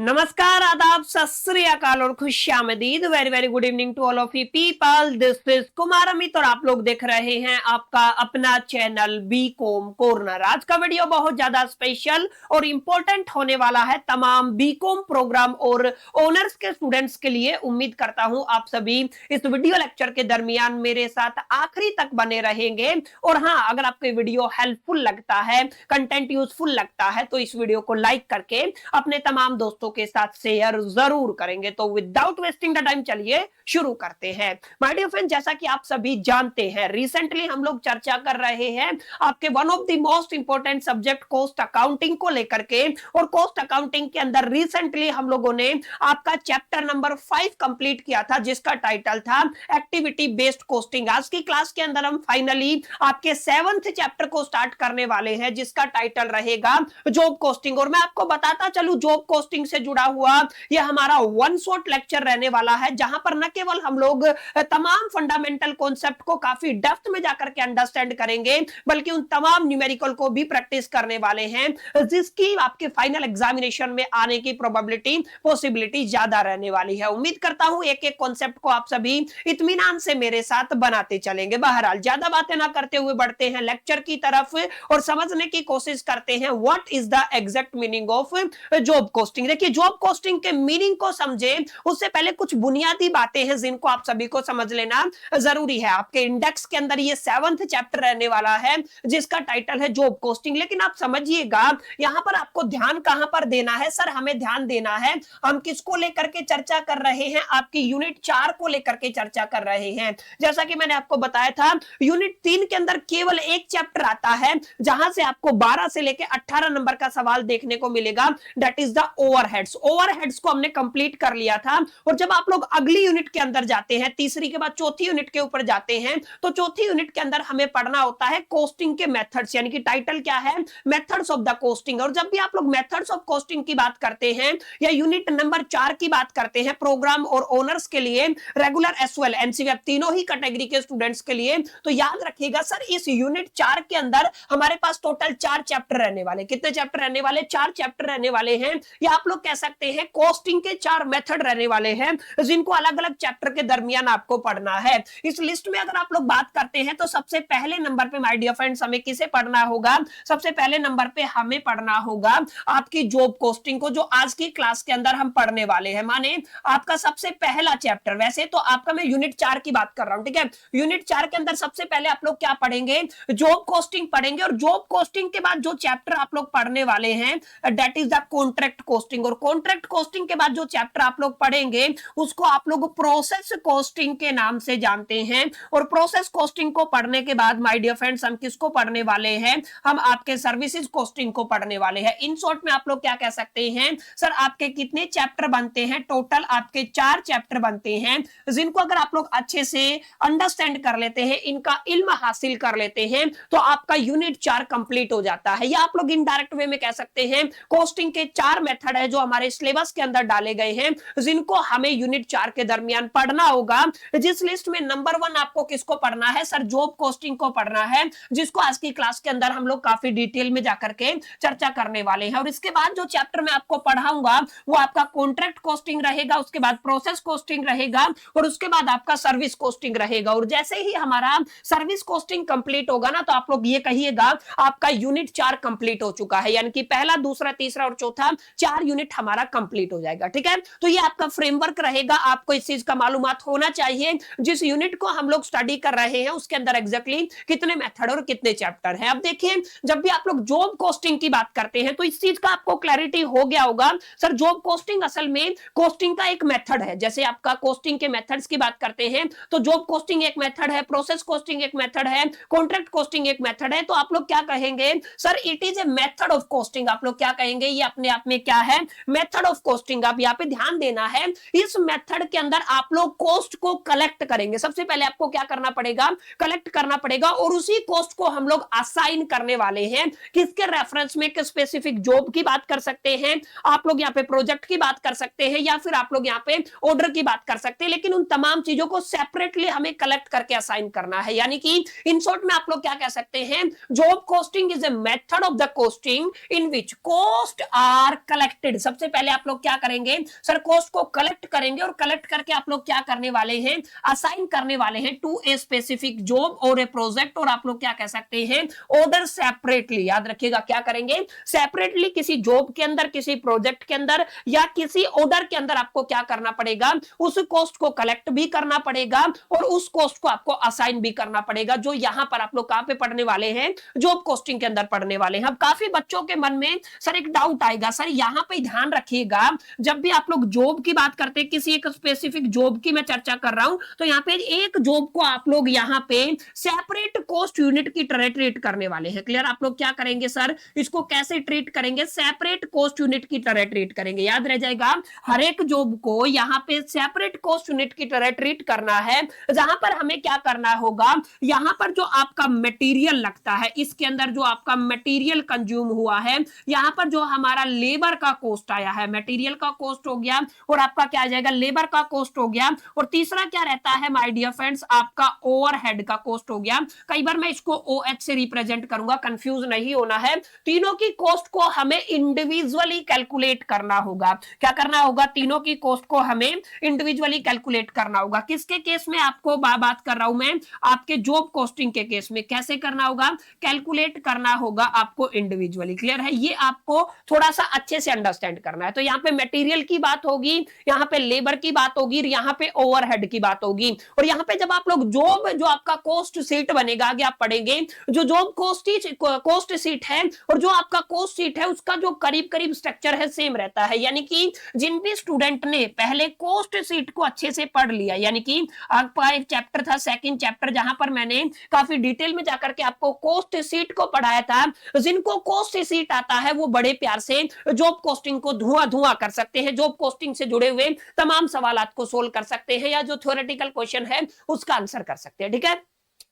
नमस्कार, आदाब, सत श्री अकाल और खुशामदीद। Very very good evening to all of you people. This is Kumar Amit और आप लोग देख रहे हैं आपका अपना चैनल बीकॉम कॉर्नर। आज का वीडियो बहुत ज्यादा स्पेशल और इंपॉर्टेंट होने वाला है तमाम बीकॉम प्रोग्राम और ऑनर्स के स्टूडेंट्स के लिए। उम्मीद करता हूं आप सभी इस वीडियो लेक्चर के दरमियान मेरे साथ आखिरी तक बने रहेंगे। और हाँ, अगर आपको ये वीडियो हेल्पफुल लगता है, कंटेंट यूजफुल लगता है, तो इस वीडियो को लाइक करके अपने तमाम दोस्तों के साथ शेयर जरूर करेंगे। तो विदाउट वेस्टिंग द टाइम चलिए शुरू करते हैं। माय डियर फ्रेंड, जैसा कि आप सभी जानते हैं, रिसेंटली हम लोग चर्चा कर रहे हैं आपके one of the most important subject cost accounting को लेकर के। और कॉस्ट अकाउंटिंग के अंदर रिसेंटली हम लोगों ने आपका चैप्टर नंबर 5 कंप्लीट किया था, जिसका टाइटल था एक्टिविटी बेस्ड कॉस्टिंग। आज की क्लास के अंदर हम फाइनली आपके 7th चैप्टर को स्टार्ट करने वाले हैं, जिसका टाइटल रहेगा जॉब कॉस्टिंग। और मैं आपको बताता चलूं, जॉब कॉस्टिंग से जुड़ा हुआ यह हमारा वन शॉट लेक्चर रहने वाला है, जहां पर न केवल हम लोग तमाम फंडामेंटल कॉन्सेप्ट को काफी डेप्थ में जाकर के अंडरस्टैंड करेंगे, बल्कि उन तमाम न्यूमेरिकल को भी प्रैक्टिस करने वाले हैं, जिसकी आपके फाइनल एग्जामिनेशन में आने की प्रोबेबिलिटी पॉसिबिलिटी ज्यादा रहने वाली है। उम्मीद करता हूं एक एक कॉन्सेप्ट को आप सभी इत्मीनान से मेरे साथ बनाते चलेंगे। बहरहाल ज्यादा बातें ना करते हुए बढ़ते हैं लेक्चर की तरफ और समझने की कोशिश करते हैं what is the exact meaning of job costing. देखिए, जॉब कॉस्टिंग के मीनिंग को समझे उससे पहले कुछ बुनियादी बातें हैं जिनको आप सभी को समझ लेना जरूरी है। आपके इंडेक्स के अंदर ये 7th चैप्टर रहने वाला है, जिसका टाइटल है जॉब कॉस्टिंग। लेकिन आप समझिएगा, यहां पर आपको ध्यान कहां पर देना है। सर, हमें ध्यान देना है, हम किसको लेकर के चर्चा कर रहे हैं, आपकी यूनिट 4 को लेकर के चर्चा कर रहे हैं। जैसा कि मैंने आपको बताया था, यूनिट 3 के अंदर केवल एक चैप्टर आता है जहां से आपको 12 से लेकर 18 नंबर का सवाल देखने को मिलेगा, that is the overheads. Overheads को हमने कंप्लीट कर लिया था। और जब आप लोग अगली यूनिट के अंदर जाते हैं, तीसरी के बाद चौथी यूनिट के ऊपर जाते हैं, तो चौथी यूनिट के अंदर हमें पढ़ना होता है कॉस्टिंग के मेथड्स, यानी कि टाइटल क्या है, मेथड्स ऑफ द कॉस्टिंग। और जब भी आप लोग मेथड्स ऑफ कॉस्टिंग की बात करते हैं या यूनिट नंबर 4 की बात करते हैं, प्रोग्राम और ओनर्स के लिए, रेगुलर एस वेल एनसीवेब, तीनों ही कैटेगरी के स्टूडेंट्स के लिए, तो याद रखिएगा सर, इस यूनिट 4 के अंदर हमारे पास टोटल 4 चैप्टर रहने वाले। कितने चैप्टर रहने वाले? 4 चैप्टर रहने वाले हैं, या आप लोग कह सकते हैं कॉस्टिंग के 4 मेथड रहने वाले हैं, जिनको अलग अलग चैप्टर के दरमियान आपको पढ़ना है। इस लिस्ट में अगर आप लोग बात करते हैं, तो सबसे पहले नंबर पे माय डियर फ्रेंड्स हमें किसे पढ़ना होगा? सबसे पहले नंबर पे हमें पढ़ना होगा आपकी जॉब कॉस्टिंग को, जो आज की क्लास के अंदर हम पढ़ने वाले हैं। माने आपका सबसे पहला चैप्टर, वैसे तो आपका मैं यूनिट 4 की बात कर रहा हूं, ठीक है। यूनिट 4 के अंदर सबसे पहले आप लोग क्या पढ़ेंगे? जॉब कॉस्टिंग पढ़ेंगे। और जॉब कॉस्टिंग के बाद जो चैप्टर आप लोग पढ़ने वाले हैं, that is the contract costing. और कॉन्ट्रैक्ट कॉस्टिंग के बाद जो चैप्टर आप लोग पढ़ेंगे, उसको आप लोग प्रोसेस कॉस्टिंग के नाम से जानते हैं। और प्रोसेस कॉस्टिंग को पढ़ने के बाद माय डियर फ्रेंड्स हम किसको पढ़ने वाले हैं? हम आपके सर्विसेज कॉस्टिंग को पढ़ने वाले हैं। इन शॉर्ट में आप लोग क्या कह सकते हैं, सर आपके कितने चैप्टर बनते हैं? टोटल आपके 4 चैप्टर बनते हैं, जिनको अगर आप लोग अच्छे से अंडरस्टैंड कर लेते हैं, इनका इल्म हासिल कर लेते हैं, तो आपका यूनिट 4 कंप्लीट हो जाता है। या आप लोग इनडायरेक्ट वे में कह सकते हैं, कॉस्टिंग के 4 मेथड है जो हमारे सिलेबस के अंदर डाले गए हैं, जिनको हमें यूनिट 4 के दरमियान पढ़ना होगा। जिस लिस्ट में नंबर 1 आपको किसको पढ़ना है? सर जॉब कॉस्टिंग को पढ़ना है, जिसको आज की क्लास के अंदर हम लोग काफी डिटेल में जाकर के चर्चा करने वाले हैं। और इसके बाद जो चैप्टर मैं आपको पढ़ाऊंगा वो आपका कॉन्ट्रैक्ट कॉस्टिंग रहेगा, उसके बाद प्रोसेस कॉस्टिंग रहेगा, और उसके बाद आपका सर्विस कॉस्टिंग रहेगा। और जैसे ही हमारा सर्विस कॉस्टिंग कंप्लीट होगा ना, तो आप लोग ये कहिएगा आपका यूनिट 4 कंप्लीट हो चुका है, यानी कि पहला, दूसरा, तीसरा और चौथा 4 यूनिट हमारा कंप्लीट हो जाएगा, ठीक है। तो ये आपका फ्रेमवर्क रहेगा, आपको इस चीज का मालूमात होना चाहिए जिस यूनिट को हम लोग स्टडी कर रहे हैं उसके अंदर एग्जैक्टली कितने मेथड और कितने चैप्टर हैं। अब देखिए, जब भी आप लोग जॉब कॉस्टिंग की बात करते हैं, तो इस चीज का आपको क्लैरिटी हो गया होगा, सर जॉब कॉस्टिंग असल में कॉस्टिंग का एक मेथड है। जैसे आपका कॉस्टिंग के मेथड्स की बात करते हैं, तो जॉब कॉस्टिंग एक मेथड है, प्रोसेस कॉस्टिंग एक मेथड है, कॉन्ट्रैक्ट कॉस्टिंग एक मेथड है। तो आप लोग क्या कहेंगे? Sir it is a method of costing. आप लोग क्या कहेंगे? ये अपने आप में क्या है? Method of costing. आप यहाँ पे ध्यान देना है, इस मेथड के अंदर आप लोग कॉस्ट को कलेक्ट करेंगे। सबसे पहले आपको क्या करना पड़ेगा? कलेक्ट करना पड़ेगा, और उसी कॉस्ट को हम लोग असाइन करने वाले हैं। किसके रेफरेंस में? कि स्पेसिफिक जॉब की बात कर सकते हैं आप लोग, यहाँ पे प्रोजेक्ट की बात कर सकते हैं, या फिर आप लोग यहाँ पे ऑर्डर की बात कर सकते हैं। लेकिन उन तमाम चीजों को सेपरेटली हमें कलेक्ट करके असाइन करना है। यानी कि इन शॉर्ट में आप लोग क्या कह सकते हैं? Job costing is a method of the costing in which cost are collected. सबसे पहले आप लोग क्या करेंगे सर, कॉस्ट को कलेक्ट करेंगे और कलेक्ट करके आप लोग क्या करने वाले हैं, असाइन करने वाले हैं टू ए स्पेसिफिक जॉब और ए प्रोजेक्ट, और आप लोग क्या कह सकते हैं, ऑर्डर सेपरेटली। याद रखिएगा क्या करेंगे, सेपरेटली किसी जॉब के अंदर, किसी प्रोजेक्ट के अंदर या किसी ऑर्डर के अंदर आपको क्या करना पड़ेगा, उस कॉस्ट को कलेक्ट भी करना पड़ेगा और उस कॉस्ट को आपको असाइन भी करना पड़ेगा, जो यहां पर आप लोग कहां पे पढ़ने वाले हैं, जॉब कॉस्टिंग के अंदर पढ़ने वाले हैं। अब काफी बच्चों के मन में सर एक डाउट आएगा, सर यहां पे ध्यान रखिएगा, जब भी आप लोग जॉब की बात करते हैं, किसी एक स्पेसिफिक जॉब की मैं चर्चा कर रहा हूं, तो यहां पे एक जॉब को आप लोग यहां पे सेपरेट कॉस्ट यूनिट की तरह ट्रीट करने वाले हैं। क्लियर? आप लोग क्या करेंगे सर, इसको कैसे ट्रीट करेंगे, सेपरेट कॉस्ट यूनिट की तरह ट्रीट करेंगे। याद रह जाएगा, हर एक जॉब को यहां पे सेपरेट कॉस्ट यूनिट की तरह ट्रीट करना है, जहां पर हमें क्या करना होगा, यहां पर जो आपका मटेरियल लगता है, इसके अंदर जो आपका मटेरियल कंज्यूम हुआ है, यहां पर जो हमारा लेबर का कॉस्ट आया है, मटेरियल का कॉस्ट हो गया और आपका क्या आ जाएगा, लेबर का कॉस्ट हो गया, और तीसरा क्या रहता है माय डियर फ्रेंड्स, आपका ओवरहेड का कॉस्ट हो गया। कई बार मैं इसको ओएच से रिप्रेजेंट करूंगा, कंफ्यूज नहीं होना है। तीनों की कॉस्ट को हमें इंडिविजुअली कैलकुलेट करना होगा। क्या करना होगा, तीनों की कॉस्ट को हमें इंडिविजुअली कैलकुलेट करना होगा। किसके केस में आपको बात कर रहा हूं मैं, आपके जॉब कॉस्टिंग के केस में कैसे करना होगा, कैलकुलेट करना होगा आपको इंडिविजुअली। क्लियर है? ये आपको थोड़ा सा अच्छे से अंडरस्टैंड करना है। तो यहाँ पे मटेरियल की बात होगी, यहाँ पे लेबर की बात होगी, यहाँ पे ओवरहेड की बात होगी, और यहाँ पे जब आप लोग जॉब जो आपका कॉस्ट शीट बनेगा, आगे आप पढ़ेंगे, जो जॉब कॉस्ट शीट है और जो आपका कॉस्ट शीट है, उसका जो करीब करीब स्ट्रक्चर है सेम रहता है। यानी कि जिन भी स्टूडेंट ने पहले कॉस्ट शीट को अच्छे से पढ़ लिया, यानी कि आपका एक चैप्टर था सेकंड चैप्टर, जहां पर मैंने काफी डिटेल में जाकर के आपको कॉस्ट शीट को पढ़ाया था, जिनको कॉस्ट शीट आता है वो बड़े प्यार से जॉब कॉस्टिंग को धुआं कर सकते हैं, जॉब कॉस्टिंग से जुड़े हुए तमाम सवालात को सोल्व कर सकते हैं, या जो थ्योरेटिकल क्वेश्चन है उसका आंसर कर सकते हैं। ठीक है?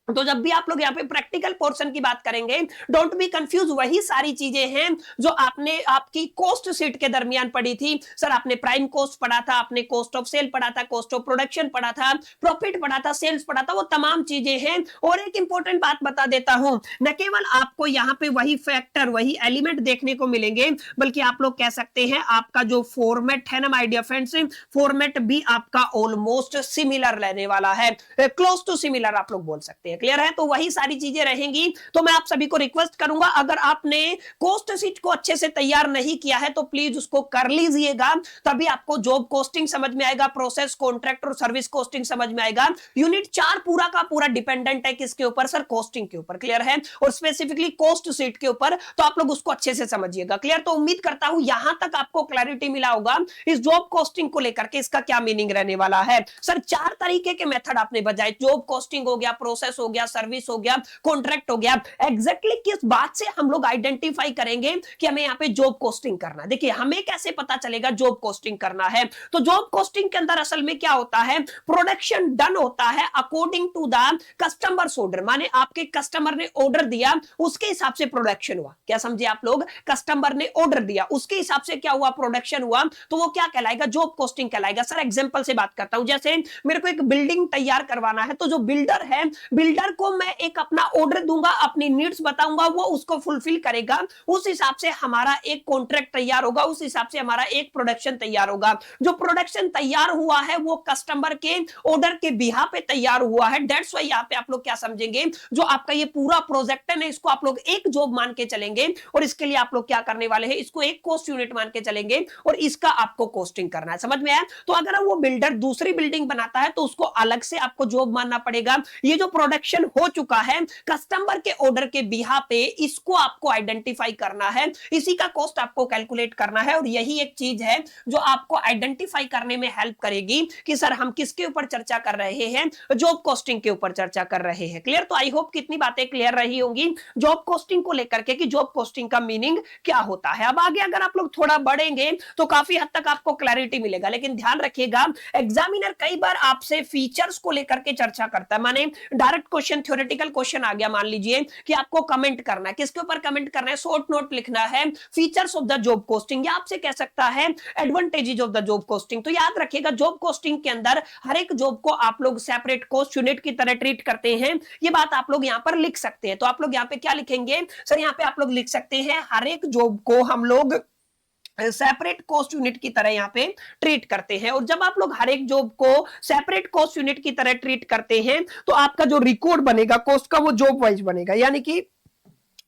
तो जब भी आप लोग यहाँ पे प्रैक्टिकल पोर्शन की बात करेंगे, डोंट बी कंफ्यूज, वही सारी चीजें हैं जो आपने आपकी कॉस्ट शीट के दरमियान पढ़ी थी। सर आपने प्राइम कॉस्ट पढ़ा था, आपने कॉस्ट ऑफ सेल पढ़ा था, कॉस्ट ऑफ प्रोडक्शन पढ़ा था, प्रॉफिट पढ़ा था, सेल्स पढ़ा था, वो तमाम चीजें हैं। और एक इंपॉर्टेंट बात बता देता हूं, न केवल आपको यहाँ पे वही फैक्टर, वही एलिमेंट देखने को मिलेंगे, बल्कि आप लोग कह सकते हैं आपका जो फॉर्मेट है ना माय डियर फ्रेंड्स, फॉर्मेट भी आपका ऑलमोस्ट सिमिलर रहने वाला है, क्लोज टू सिमिलर आप लोग बोल सकते हैं। क्लियर है? तो वही सारी चीजें रहेंगी। तो मैं आप सभी को रिक्वेस्ट करूंगा, अगर आपने कॉस्ट शीट को अच्छे से तैयार नहीं किया है तो प्लीज उसको कर लीजिएगा, तभी आपको जॉब कॉस्टिंग समझ में आएगा, प्रोसेस, कॉन्ट्रैक्ट और सर्विस कॉस्टिंग समझ में आएगा। यूनिट 4 पूरा का पूरा डिपेंडेंट है किसके ऊपर सर, कॉस्टिंग के ऊपर। क्लियर है? और स्पेसिफिकली कॉस्ट शीट के ऊपर, तो आप लोग उसको अच्छे से समझिएगा। क्लियर? तो उम्मीद करता हूं यहां तक आपको क्लैरिटी मिला होगा इस जॉब कॉस्टिंग को लेकर के, इसका क्या मीनिंग रहने वाला है। सर 4 तरीके के मेथड आपने बजाए, जॉब कॉस्टिंग हो गया, प्रोसेस हो गया, सर्विस हो गया, कॉन्ट्रैक्ट हो गया। एग्जैक्टली किस बात से हम लोग आइडेंटिफाई करेंगे कि हमें यहाँ पे जॉब कॉस्टिंग करना है। देखिए हमें कैसे पता चलेगा जॉब कॉस्टिंग करना है, तो जॉब कॉस्टिंग के अंदर असल में क्या होता है, प्रोडक्शन डन होता है according to the customers order, माने आपके कस्टमर ने ऑर्डर दिया उसके हिसाब से प्रोडक्शन हुआ। क्या समझे आप लोग, कस्टमर ने ऑर्डर दिया उसके हिसाब से क्या हुआ, प्रोडक्शन हुआ, तो वो क्या कहलाएगा, जॉब कॉस्टिंग कहलाएगा। सर एग्जांपल से बात करता हूं, जैसे मेरे को एक बिल्डिंग तैयार करवाना है, तो जो बिल्डर है, बिल्डर को मैं एक अपना ऑर्डर दूंगा, अपनी नीड्स बताऊंगा, वो उसको फुलफिल करेगा, उस हिसाब से हमारा एक कॉन्ट्रैक्ट तैयार होगा, उस हिसाब से हमारा एक प्रोडक्शन तैयार होगा। जो प्रोडक्शन तैयार हुआ है वो कस्टमर के ऑर्डर के बिहाफ पे तैयार हुआ है, दैट्स व्हाई यहां पे आप लोग क्या समझेंगे, जो आपका ये पूरा प्रोजेक्ट है ना, इसको आप लोग एक जॉब मान के चलेंगे, और इसके लिए आप लोग क्या करने वाले हैं, इसको एक कॉस्ट यूनिट मान के चलेंगे, और इसका आपको कॉस्टिंग करना है। समझ में आया? तो अगर वो बिल्डर दूसरी बिल्डिंग बनाता है तो उसको अलग से आपको जॉब मानना पड़ेगा। ये जो प्रोडक्शन हो चुका है कस्टमर के ऑर्डर के बिहाफ पे, इसको आपको आइडेंटिफाई करना है, इसी का कॉस्ट आपको कैलकुलेट करना है, और यही एक चीज है जो आपको आइडेंटिफाई करने में हेल्प करेगी कि सर हम किसके ऊपर चर्चा कर रहे हैं, जॉब कॉस्टिंग के ऊपर चर्चा कर रहे हैं। क्लियर? तो आई होप कितनी बातें क्लियर रही होंगी जॉब कॉस्टिंग को लेकर के कि जॉब कॉस्टिंग का मीनिंग क्या होता है। अब आगे अगर आप लोग थोड़ा बढ़ेंगे तो काफी हद तक आपको क्लैरिटी मिलेगा, लेकिन ध्यान रखिएगा एग्जामिनर कई बार आपसे फीचर्स को लेकर के चर्चा करता है, माने डायरेक्ट क्वेश्चन, थ्योरेटिकल क्वेश्चन आ गया, मान लीजिए कि आपको कमेंट करना है, किसके ऊपर कमेंट करना है, शॉर्ट नोट लिखना है features of the job costing, या आपसे कह सकता है advantages of the job costing. तो याद रखिएगा जॉब कॉस्टिंग के अंदर हर एक जॉब को आप लोग सेपरेट कॉस्ट यूनिट की तरह ट्रीट करते हैं, ये बात आप लोग यहां पर लिख सकते हैं। तो आप लोग यहां पे क्या लिखेंगे सर, यहां पे आप लोग लिख सकते हैं हर एक जॉब को हम लोग सेपरेट कॉस्ट यूनिट की तरह यहाँ पे ट्रीट करते हैं। और जब आप लोग हर एक जॉब को सेपरेट कॉस्ट यूनिट की तरह ट्रीट करते हैं तो आपका जो रिकॉर्ड बनेगा कॉस्ट का वो जॉब वाइज बनेगा। यानी कि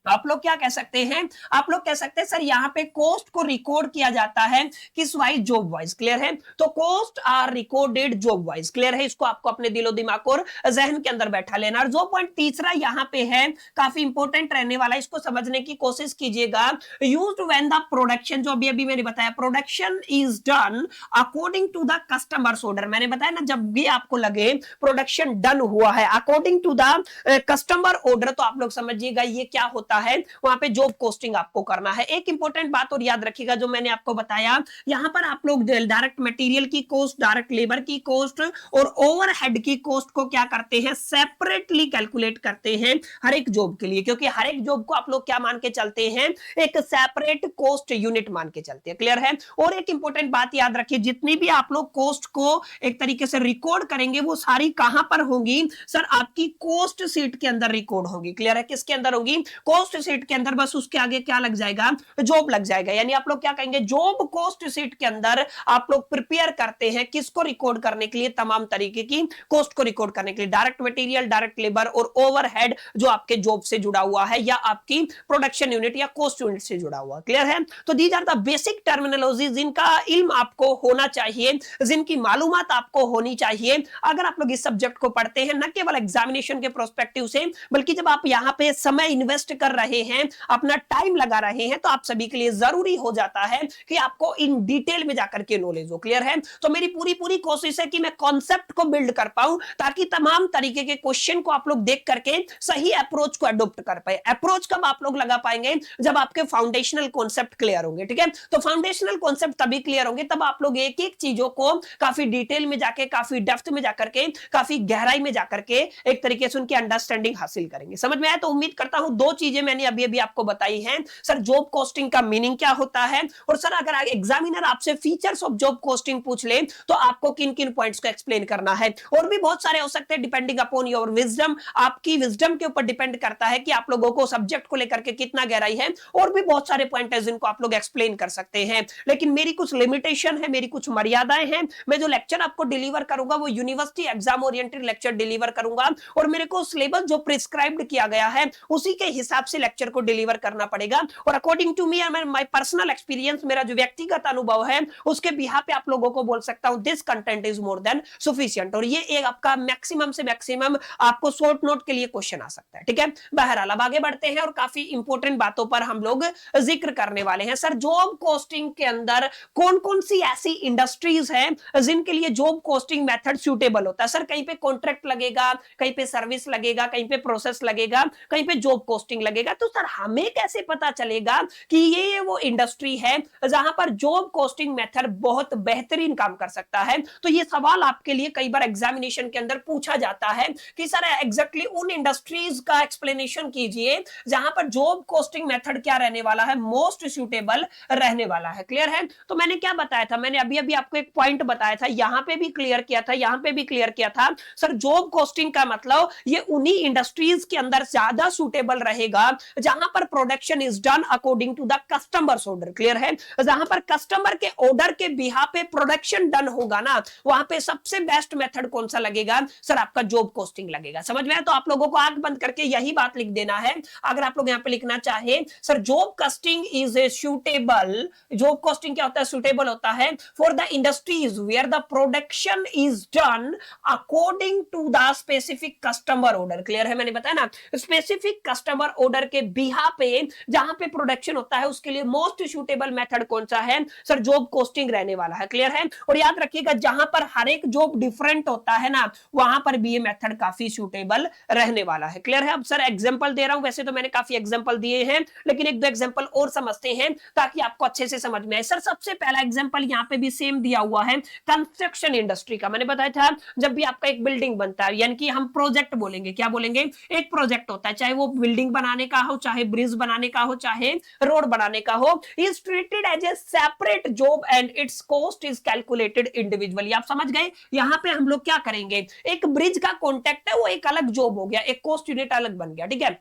आप लोग क्या कह सकते हैं, आप लोग कह सकते हैं सर यहाँ पे कॉस्ट को रिकॉर्ड किया जाता है किस वाइज, जॉब वाइज। क्लियर है? तो cost are recorded job wise. Clear है? इसको आपको अपने दिलो दिमाग और जहन के अंदर बैठा लेना। और जो पॉइंट तीसरा यहाँ पे है काफी इंपॉर्टेंट रहने वाला है, इसको समझने की कोशिश कीजिएगा। यूज्ड व्हेन द प्रोडक्शन, जो अभी अभी मैंने बताया, production is done according to the customers order. मैंने बताया ना, जब भी आपको लगे प्रोडक्शन डन हुआ है according to the customer order, तो आप लोग समझिएगा ये क्या होता है, वहां पे जॉब कॉस्टिंग आपको करना है। एक इंपॉर्टेंट बात और याद रखिएगा जो मैंने आपको बताया, यहां पर आप लोग डायरेक्ट मटेरियल की कॉस्ट, डायरेक्ट लेबर की कॉस्ट और ओवरहेड की कॉस्ट को क्या करते हैं, सेपरेटली कैलकुलेट करते हैं हर एक जॉब के लिए, क्योंकि हर एक जॉब को आप लोग क्या मान के चलते हैं, एक सेपरेट कॉस्ट यूनिट मान के चलते हैं। क्लियर है? और एक इंपॉर्टेंट बात याद रखिए, जितनी भी आप लोग कॉस्ट को एक तरीके से रिकॉर्ड करेंगे वो सारी कहां पर होंगी सर, आपकी कॉस्ट शीट के अंदर रिकॉर्ड होगी। क्लियर है? किसके अंदर होगी, कॉस्ट शीट के अंदर। बस उसके आगे क्या लग जाएगा, जॉब लग जाएगा। यानी आप लोग क्या कहेंगे, जॉब कॉस्ट शीट के अंदर आप लोग प्रिपेयर करते हैं किसको रिकॉर्ड करने के लिए, तमाम तरीके की कॉस्ट को रिकॉर्ड करने के लिए, डायरेक्ट मटेरियल, डायरेक्ट लेबर और ओवरहेड जो आपके जॉब से जुड़ा हुआ है या आपकी प्रोडक्शन यूनिट या कॉस्ट यूनिट से जुड़ा हुआ। क्लियर है? तो these are the basic terminology जिनका इल्म आपको होना चाहिए, जिनकी मालूमात आपको होनी चाहिए अगर आप लोग इस सब्जेक्ट को पढ़ते हैं, न केवल एग्जामिनेशन के प्रोस्पेक्टिव से, बल्कि जब आप यहां पे समय इन्वेस्ट कर रहे हैं, अपना टाइम लगा रहे हैं, तो आप सभी के लिए जरूरी हो जाता है कि आपको इन डिटेल में जाकर के नॉलेज हो। क्लियर है? तो मेरी पूरी पूरी कोशिश है कि मैं कॉन्सेप्ट को बिल्ड कर पाऊं, ताकि तमाम तरीके के क्वेश्चन को आप लोग देख करके सही अप्रोच को अडॉप्ट कर पाए। अप्रोच कब आप लोग लगा पाएंगे, जब आपके फाउंडेशनल कॉन्सेप्ट क्लियर होंगे। ठीक है? तो फाउंडेशनल कॉन्सेप्ट तभी क्लियर होंगे, तब आप लोग एक एक चीजों को काफी डिटेल में जाके, काफी डेप्थ में जाकर के, काफी गहराई में जाकर के एक तरीके से उनकी अंडरस्टैंडिंग हासिल करेंगे। समझ में आया? तो उम्मीद करता हूं दो चीजें मैंने अभी अभी आपको बताई हैं। सर जॉब कॉस्टिंग का मीनिंग क्या होता है, और सर अगर एग्जामिनर आपसे फीचर्स ऑफ जॉब कॉस्टिंग पूछ ले तो आपको किन किन पॉइंट्स को एक्सप्लेन करना है। और भी बहुत सारे हो सकते हैं, डिपेंडिंग अपॉन योर विजडम, आपकी विजडम के ऊपर डिपेंड करता है कि आप लोगों को सब्जेक्ट को लेकर के कितना गहराई है। और भी बहुत सारे पॉइंट है जिनको आप लोग एक्सप्लेन कर सकते हैं, लेकिन मेरी कुछ लिमिटेशन है, मेरी कुछ मर्यादाएं हैं। मैं जो लेक्चर आपको डिलीवर करूंगा वो university exam oriented lecture deliver करूंगा, और मेरे को सिलेबस जो प्रिस्क्राइब्ड किया गया है उसी के हिसाब से लेक्चर को डिलीवर करना पड़ेगा। और according to me, my personal experience, मेरा जो व्यक्तिगत अनुभव है उसके बिहाफ पे आप लोगों को बोल सकता हूं this content is more than sufficient. और ये एक आपका मैक्सिमम से मैक्सिमम आपको शॉर्ट नोट के लिए क्वेश्चन आ सकता है। ठीक है? बहरहाल अब आगे बढ़ते हैं और काफी इंपॉर्टेंट बातों पर हम लोग जिक्र करने वाले हैं। सर जॉब कॉस्टिंग के अंदर कौन कौन सी ऐसी इंडस्ट्रीज हैं जिनके लिए जॉब कॉस्टिंग मेथड सूटेबल होता है। सर कहीं पे कॉन्ट्रैक्ट लगेगा, कहीं पे सर्विस लगेगा, कहीं पे प्रोसेस लगेगा, कहीं पे जॉब कॉस्टिंग लगेगा। तो सर हमें कैसे पता चलेगा कि ये वो इंडस्ट्री है जहां पर जॉब कॉस्टिंग मेथड बहुत बेहतरीन काम कर सकता है। तो ये सवाल आपके लिए कई बार एग्जामिनेशन के अंदर पूछा जाता है कि सर एग्जैक्टली उन इंडस्ट्रीज का एक्सप्लेनेशन कीजिए जहां पर जॉब कॉस्टिंग मेथड क्या रहने वाला है, मोस्ट सूटेबल रहने वाला है। क्लियर है? तो मैंने क्या बताया था, मैंने अभी अभी आपको एक पॉइंट बताया था, यहां पे भी क्लियर किया था, यहां पे भी क्लियर किया था। सर जॉब कॉस्टिंग का मतलब ये उन्हीं इंडस्ट्रीज के अंदर ज्यादा सूटेबल रहेगा जहां पर production is done according to the customers order. Clear है? जहां पर कस्टमर के ऑर्डर के बिहाफ पे प्रोडक्शन डन होगा ना, वहां पे सबसे बेस्ट मेथड कौन सा लगेगा सर, आपका जॉब कॉस्टिंग लगेगा। समझ में आया? तो आप लोगों को आंख बंद करके यही बात लिख देना है। अगर आप लोग यहां पे लिखना चाहे sir job costing is a suitable, job costing क्या होता है, सूटेबल होता है for the industries where the production is done according to the specific customer order. Clear है? मैंने बताया ना, स्पेसिफिक कस्टमर ऑर्डर के बिहाफ पे जहां पे प्रोडक्शन होता है उसके लिए मोस्ट सूटेबल मेथड कौन सा है सर, जॉब कॉस्टिंग रहने वाला है। क्लियर है? और याद रखिएगा जहां पर हर एक जॉब डिफरेंट होता है ना, वहां पर भी ये मेथड काफी सूटेबल रहने वाला है। क्लियर है? अब सर एग्जांपल दे रहा हूं, वैसे तो मैंने काफी एग्जांपल दिए हैं, लेकिन एक दो एग्जांपल और समझते हैं ताकि आपको अच्छे से समझ में आए। सर सबसे पहला एग्जांपल यहां पे भी सेम दिया हुआ है, कंस्ट्रक्शन इंडस्ट्री का। मैंने बताया था जब भी आपका एक बिल्डिंग बनता है, यानी कि हम प्रोजेक्ट बोलेंगे, क्या बोलेंगे, एक प्रोजेक्ट होता है, चाहे वो बिल्डिंग बनाने का हो, चाहे ब्रिज बनाने का हो, चाहे रोड बनाने का हो, is treated as a separate job and its cost is calculated individually. आप समझ गए? यहां पे हम लोग क्या करेंगे, एक ब्रिज का कॉन्ट्रैक्ट है वो एक अलग जॉब हो गया, एक कॉस्ट यूनिट अलग बन गया। ठीक है?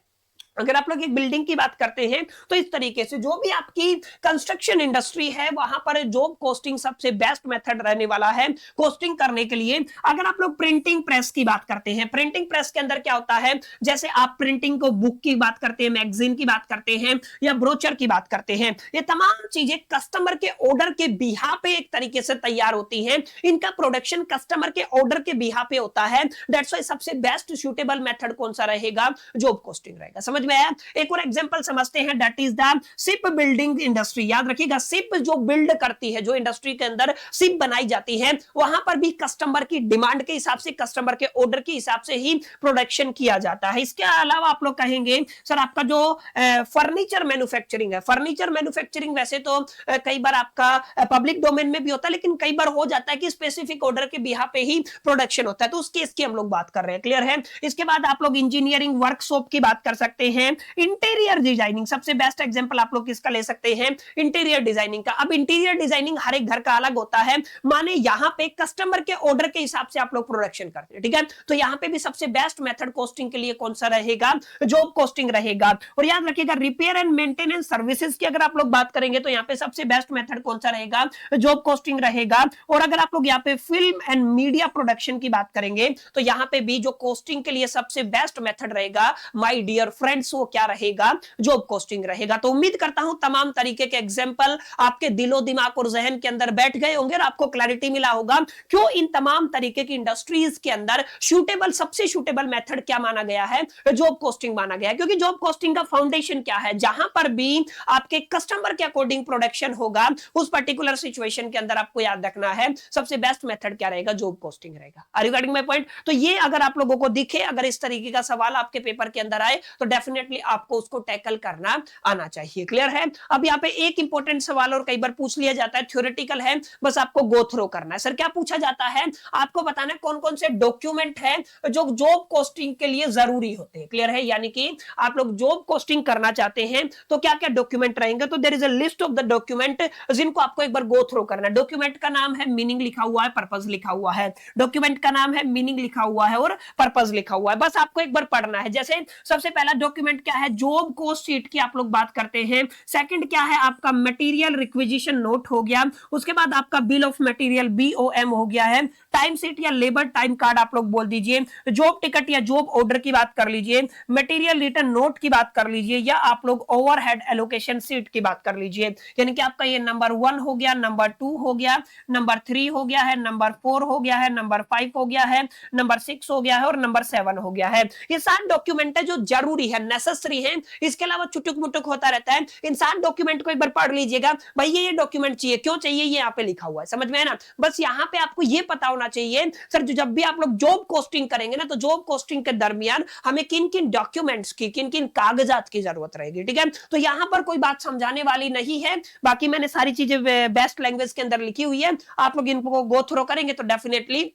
अगर आप लोग एक बिल्डिंग की बात करते हैं तो इस तरीके से जो भी आपकी कंस्ट्रक्शन इंडस्ट्री है वहां पर जॉब कोस्टिंग सबसे बेस्ट मेथड रहने वाला है कोस्टिंग करने के लिए। अगर आप लोग प्रिंटिंग प्रेस की बात करते हैं, प्रिंटिंग प्रेस के अंदर क्या होता है, जैसे आप प्रिंटिंग को बुक की बात करते हैं, मैगजीन की बात करते हैं या ब्रोचर की बात करते हैं, ये तमाम चीजें कस्टमर के ऑर्डर के बिहा पे एक तरीके से तैयार होती हैं। इनका प्रोडक्शन कस्टमर के ऑर्डर के बिहा पे होता है। दैट्स व्हाई सबसे बेस्ट सूटेबल मेथड कौन सा रहेगा, जॉब कोस्टिंग रहेगा। समझ में आया? एक और एग्जांपल समझते हैं, that is the ship building industry. याद रखिएगा, शिप जो बिल्ड करती है, जो इंडस्ट्री के अंदर शिप बनाई जाती है, वहां पर भी कस्टमर की डिमांड के हिसाब से, कस्टमर के ऑर्डर के हिसाब से ही प्रोडक्शन किया जाता है। इसके अलावा आप लोग कहेंगे सर आपका जो फर्नीचर मैन्युफैक्चरिंग है, फर्नीचर मैन्युफैक्चरिंग वैसे तो कई बार आपका पब्लिक डोमेन में भी होता है, लेकिन कई बार हो जाता है कि स्पेसिफिक ऑर्डर के बिहा पे ही प्रोडक्शन होता है, तो उस केस की हम लोग बात कर रहे हैं। क्लियर है? इसके बाद आप लोग इंजीनियरिंग वर्कशॉप की बात कर सकते हैं। इंटीरियर डिजाइनिंग सबसे बेस्ट एग्जांपल आप लोग किसका ले सकते हैं, इंटीरियर डिजाइनिंग का। अब इंटीरियर डिजाइनिंग हर एक घर का अलग होता है, माने यहां पे कस्टमर के ऑर्डर के हिसाब से आप लोग प्रोडक्शन करते हैं। ठीक है, तो यहां पे भी सबसे बेस्ट मेथड कॉस्टिंग के लिए कौन सा रहेगा, जॉब कॉस्टिंग रहेगा। और याद रखिएगा, रिपेयर एंड मेंटेनेंस सर्विसेज की अगर आप लोग बात करेंगे तो यहां पे सबसे बेस्ट मेथड कौन सा रहेगा, जॉब कॉस्टिंग रहेगा। और अगर आप लोग यहां पे फिल्म एंड मीडिया प्रोडक्शन की बात करेंगे तो यहां पे भी जो कॉस्टिंग के लिए सबसे बेस्ट मेथड रहेगा माय डियर फ्रेंड्स, वो क्या रहेगा, जॉब कॉस्टिंग रहेगा। तो उम्मीद करता हूं तमाम तरीके के एग्जांपल आपके दिलो दिमाग और जहन के अंदर बैठ गए होंगे और आपको क्लैरिटी मिला होगा क्यों इन तमाम तरीके की इंडस्ट्रीज के अंदर सूटेबल, सबसे सूटेबल मेथड क्या माना गया है, जॉब कॉस्टिंग माना गया है। क्योंकि जॉब कॉस्टिंग का फाउंडेशन क्या है, जहां पर भी आपके कस्टमर के अकॉर्डिंग प्रोडक्शन होगा उस पर्टिकुलर सिचुएशन के अंदर आपको याद रखना है सबसे बेस्ट मेथड क्या रहेगा, जॉब कॉस्टिंग रहेगा। Are you getting my point? तो ये अगर आप लोगों को दिखे, अगर इस तरीके का सवाल आपके पेपर के अंदर आए तो डेफिनेटली आपको उसको टैकल करना आना चाहिए। क्लियर है? अब यहाँ पे एक इंपॉर्टेंट सवाल और कई बार पूछ लिया जाता है, थ्योरेटिकल है, बस आपको गो थ्रो करना है। सर क्या पूछा जाता है, आपको बताना है कौन कौन से डॉक्यूमेंट है जो जॉब कॉस्टिंग के लिए जरूरी होते हैं। क्लियर है? यानी कि आप लोग जॉब कॉस्टिंग करना चाहते हैं तो क्या क्या डॉक्यूमेंट रहेंगे, तो there is a list of the document जिनको आपको एक बार गो थ्रो करना है। डॉक्यूमेंट का नाम है, मीनिंग लिखा हुआ है, पर्पस लिखा हुआ है। डॉक्यूमेंट का नाम है, मीनिंग लिखा हुआ है और पर्पस लिखा हुआ है, बस आपको एक बार पढ़ना है। जैसे सबसे पहला डॉक्यूमेंट क्या है, जॉब कोस्ट शीट की आप लोग बात करते हैं। सेकंड क्या है आपका, मटेरियल रिक्विजिशन नोट हो गया। उसके बाद आपका बिल ऑफ मटेरियल BOM हो गया है। टाइम शीट या लेबर टाइम कार्ड आप लोग बोल दीजिए। जॉब टिकट या जॉब ऑर्डर की बात कर लीजिए। मटेरियल रिटर्न नोट की बात कर लीजिए, या आप लोग ओवरहेड एलोकेशन शीट की बात कर लीजिए। यानी कि आपका ये नंबर 1 हो गया, नंबर 2 हो गया, नंबर 3 हो गया है, नंबर 4 हो गया है, नंबर 5 हो गया है, नंबर 6 हो गया है और नंबर 7 हो गया है। ये 7 डॉक्यूमेंट है जो जरूरी है, नेसेसरी है। इसके अलावा चुटुक मुटुक होता रहता है। इन 7 डॉक्यूमेंट को एक बार पढ़ लीजिएगा, भाई ये डॉक्यूमेंट चाहिए, क्यों चाहिए, ये यहाँ पे लिखा हुआ है। समझ में है ना? बस यहाँ पे आपको ये पता होना चाहिए सर, जब भी आप लोग जॉब कॉस्टिंग करेंगे ना, तो जॉब कॉस्टिंग के दरमियान हमें किन किन डॉक्यूमेंट्स की, किन किन कागजात की जरूरत रहेगी। ठीक है, तो यहां पर कोई बात समझाने वाली नहीं है, बाकी मैंने सारी चीजें बेस्ट लैंग्वेज के अंदर लिखी हुई है। आप लोग इनको गो थ्रो करेंगे तो डेफिनेटली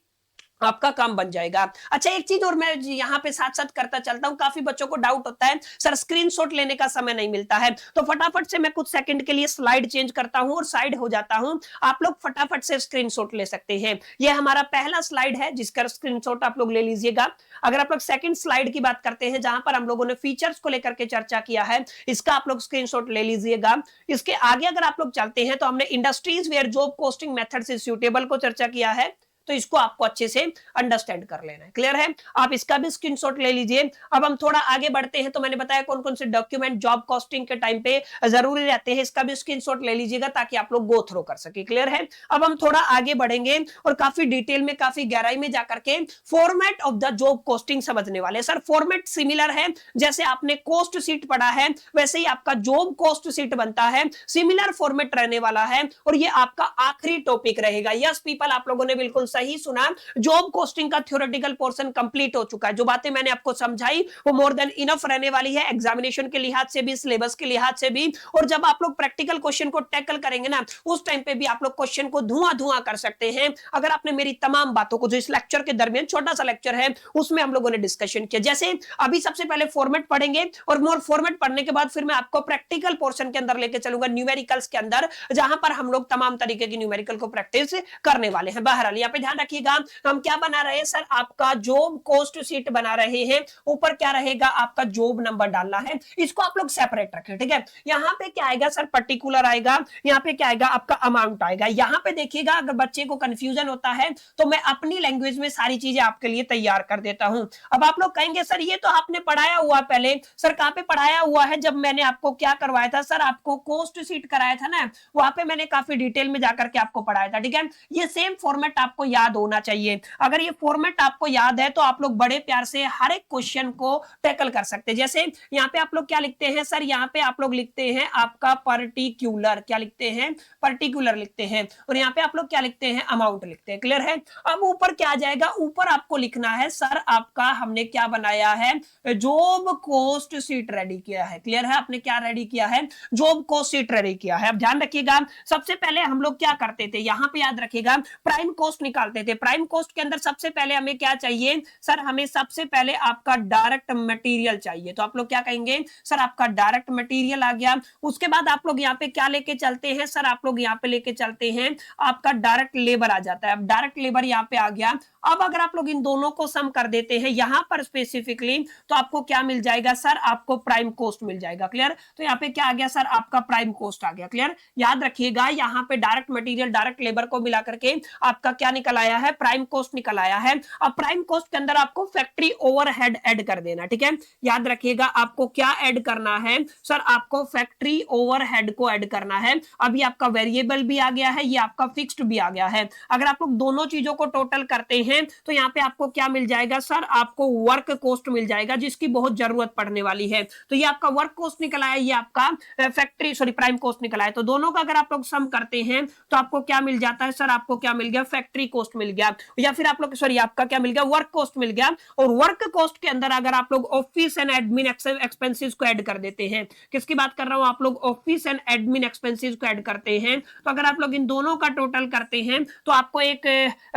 आपका काम बन जाएगा। अच्छा, एक चीज और मैं यहाँ पे साथ साथ करता चलता हूँ, काफी बच्चों को डाउट होता है सर स्क्रीनशॉट लेने का समय नहीं मिलता है, तो फटाफट से मैं कुछ सेकंड के लिए स्लाइड चेंज करता हूँ और साइड हो जाता हूँ। आप लोग फटाफट से स्क्रीनशॉट ले सकते हैं। ये हमारा पहला स्लाइड है जिसका स्क्रीनशॉट आप लोग ले लीजिएगा। अगर आप लोग सेकंड स्लाइड की बात करते हैं जहां पर हम लोगों ने फीचर्स को लेकर के चर्चा किया है, इसका आप लोग स्क्रीनशॉट ले लीजिएगा। इसके आगे अगर आप लोग चलते हैं तो हमने industries where job costing method is suitable को चर्चा किया है, तो इसको आपको अच्छे से अंडरस्टैंड कर लेना है। क्लियर है? आप इसका भी स्क्रीनशॉट ले लीजिए। अब हम थोड़ा आगे बढ़ते हैं, तो मैंने बताया कौन कौन से डॉक्यूमेंट जॉब कॉस्टिंग के टाइम पे जरूरी रहते हैं, इसका भी स्क्रीनशॉट ले लीजिएगा ताकि आप लोग गो थ्रो कर सके। क्लियर है? अब हम थोड़ा आगे बढ़ेंगे और काफी डिटेल में, काफी गहराई में जाकर के format of the job costing समझने वाले। सर फॉर्मेट सिमिलर है, जैसे आपने कॉस्ट शीट पढ़ा है वैसे ही आपका जॉब कॉस्ट शीट बनता है, सिमिलर फॉर्मेट रहने वाला है और ये आपका आखिरी टॉपिक रहेगा। यस पीपल, आप लोगों ने बिल्कुल सही सुना, जॉब कॉस्टिंग का थ्योरेटिकल पोर्शन कंप्लीट हो चुका है। जो बातें मैंने आपको समझाई वो मोर देन इनफ रहने वाली है, एग्जामिनेशन के लिहाज से भी, सिलेबस के लिहाज से भी। और जब आप लोग प्रैक्टिकल क्वेश्चन को टैकल करेंगे ना, उस टाइम पे भी आप लोग क्वेश्चन को धुआं कर सकते हैं अगर आपने मेरी तमाम बातों को, जो इस लेक्चर के दरमियान छोटा सा लेक्चर है उसमें हम लोगों ने डिस्कशन किया। जैसे अभी सबसे पहले फॉर्मेट पढ़ेंगे और मोर फॉर्मेट पढ़ने के बाद फिर मैं आपको प्रैक्टिकल पोर्शन के अंदर लेके चलूंगा, न्यूमेरिकल्स के अंदर, जहां पर हम लोग तमाम तरीके की न्यूमेरिकल को प्रैक्टिस करने वाले हैं। बहरहाल यहाँ पे ध्यान रखिएगा हम क्या बना रहे हैं सर, आपका जॉब कोस्ट शीट बना रहे हैं, ऊपर क्या रहेगा आपका जॉब नंबर डालना है, इसको आप लोग सेपरेट रखें, ठीक है। यहाँ पे क्या आएगा सर, पर्टिकुलर आएगा, यहाँ पे क्या आएगा आपका अमाउंट आएगा। यहाँ पे देखिएगा अगर बच्चे को कंफ्यूजन होता है तो मैं अपनी लैंग्वेज में सारी चीजें आपके लिए तैयार कर देता हूं। अब आप लोग कहेंगे सर ये तो आपने पढ़ाया हुआ पहले, सर कहां पे पढ़ाया हुआ है, जब मैंने आपको क्या करवाया था सर, आपको कोस्ट शीट कराया था ना, वहां पे मैंने काफी डिटेल में जाकर के आपको पढ़ाया था, ठीक है। ये सेम फॉर्मेट आपको याद होना चाहिए। अगर ये फॉर्मेट आपको याद है तो आप लोग बड़े प्यार से हर एक क्वेश्चन को टैकल कर सकते हैं। जैसे यहाँ पे आप लोग क्या लिखते हैं सर, यहाँ पे आप लोग लिखते हैं आपका पर्टिकुलर, क्या लिखते हैं, पर्टिकुलर लिखते हैं, और यहाँ पे आप लोग क्या लिखते हैं, अमाउंट लिखते हैं, क्लियर है। अब ऊपर क्या आ जाएगा, ऊपर आपको लिखना है सर आपका हमने क्या बनाया है, जॉब कोस्ट शीट रेडी किया है, क्लियर है। आपने क्या रेडी किया है, जॉब कोस्ट शीट रेडी किया है। अब ध्यान रखिएगा सबसे पहले हम लोग क्या करते थे, यहाँ पे याद रखिएगा प्राइम कॉस्ट निकालते थे। प्राइम कॉस्ट के अंदर सबसे पहले हमें क्या चाहिए सर, हमें सबसे पहले आपका डायरेक्ट मटेरियल चाहिए, तो आप लोग क्या कहेंगे सर, आपका डायरेक्ट मटेरियल आ गया। उसके बाद आप लोग यहाँ पे क्या लेके चलते हैं सर, आप लोग यहाँ पे लेके चलते हैं आपका डायरेक्ट लेबर आ जाता है। अब डायरेक्ट लेबर यहाँ पे आ गया। अब अगर आप लोग इन दोनों को सम कर देते हैं यहां पर स्पेसिफिकली, तो आपको क्या मिल जाएगा सर, आपको प्राइम कॉस्ट मिल जाएगा, क्लियर। तो यहाँ पे क्या आ गया सर, आपका प्राइम कॉस्ट आ गया, क्लियर। याद रखिएगा यहाँ पे डायरेक्ट मटेरियल डायरेक्ट लेबर को मिला करके आपका क्या निकल आया है, प्राइम कॉस्ट निकल आया है। अब प्राइम कॉस्ट के अंदर आपको फैक्ट्री ओवरहेड ऐड कर देना, ठीक है। याद रखिएगा आपको क्या ऐड करना है सर, आपको फैक्ट्री ओवरहेड को ऐड करना है। अभी आपका वेरिएबल भी आ गया है, ये आपका फिक्स्ड भी आ गया है। अगर आप लोग दोनों चीजों को टोटल करते हैं तो यहाँ पे आपको क्या मिल जाएगा सर, आपको वर्क कॉस्ट मिल जाएगा, जिसकी बहुत जरूरत पड़ने वाली है। तो ये आपका वर्क कॉस्ट निकल आया, ये आपका फैक्ट्री प्राइम कॉस्ट निकल आया। तो दोनों का अगर आप लोग सम करते हैं तो आपको क्या मिल जाता है सर, आपको क्या मिल गया, फैक्ट्री कॉस्ट मिल गया, या फिर आप लोग आपका क्या मिल गया, वर्क कॉस्ट मिल गया। और वर्क कॉस्ट के अंदर अगर आप लोग ऑफिस एंड एडमिन एक्सपेंसेस को ऐड कर देते हैं, किसकी बात कर रहा हूं, आप लोग ऑफिस एंड एडमिन एक्सपेंसेस को ऐड करते हैं, तो अगर आप लोग इन दोनों का टोटल करते हैं तो आपको एक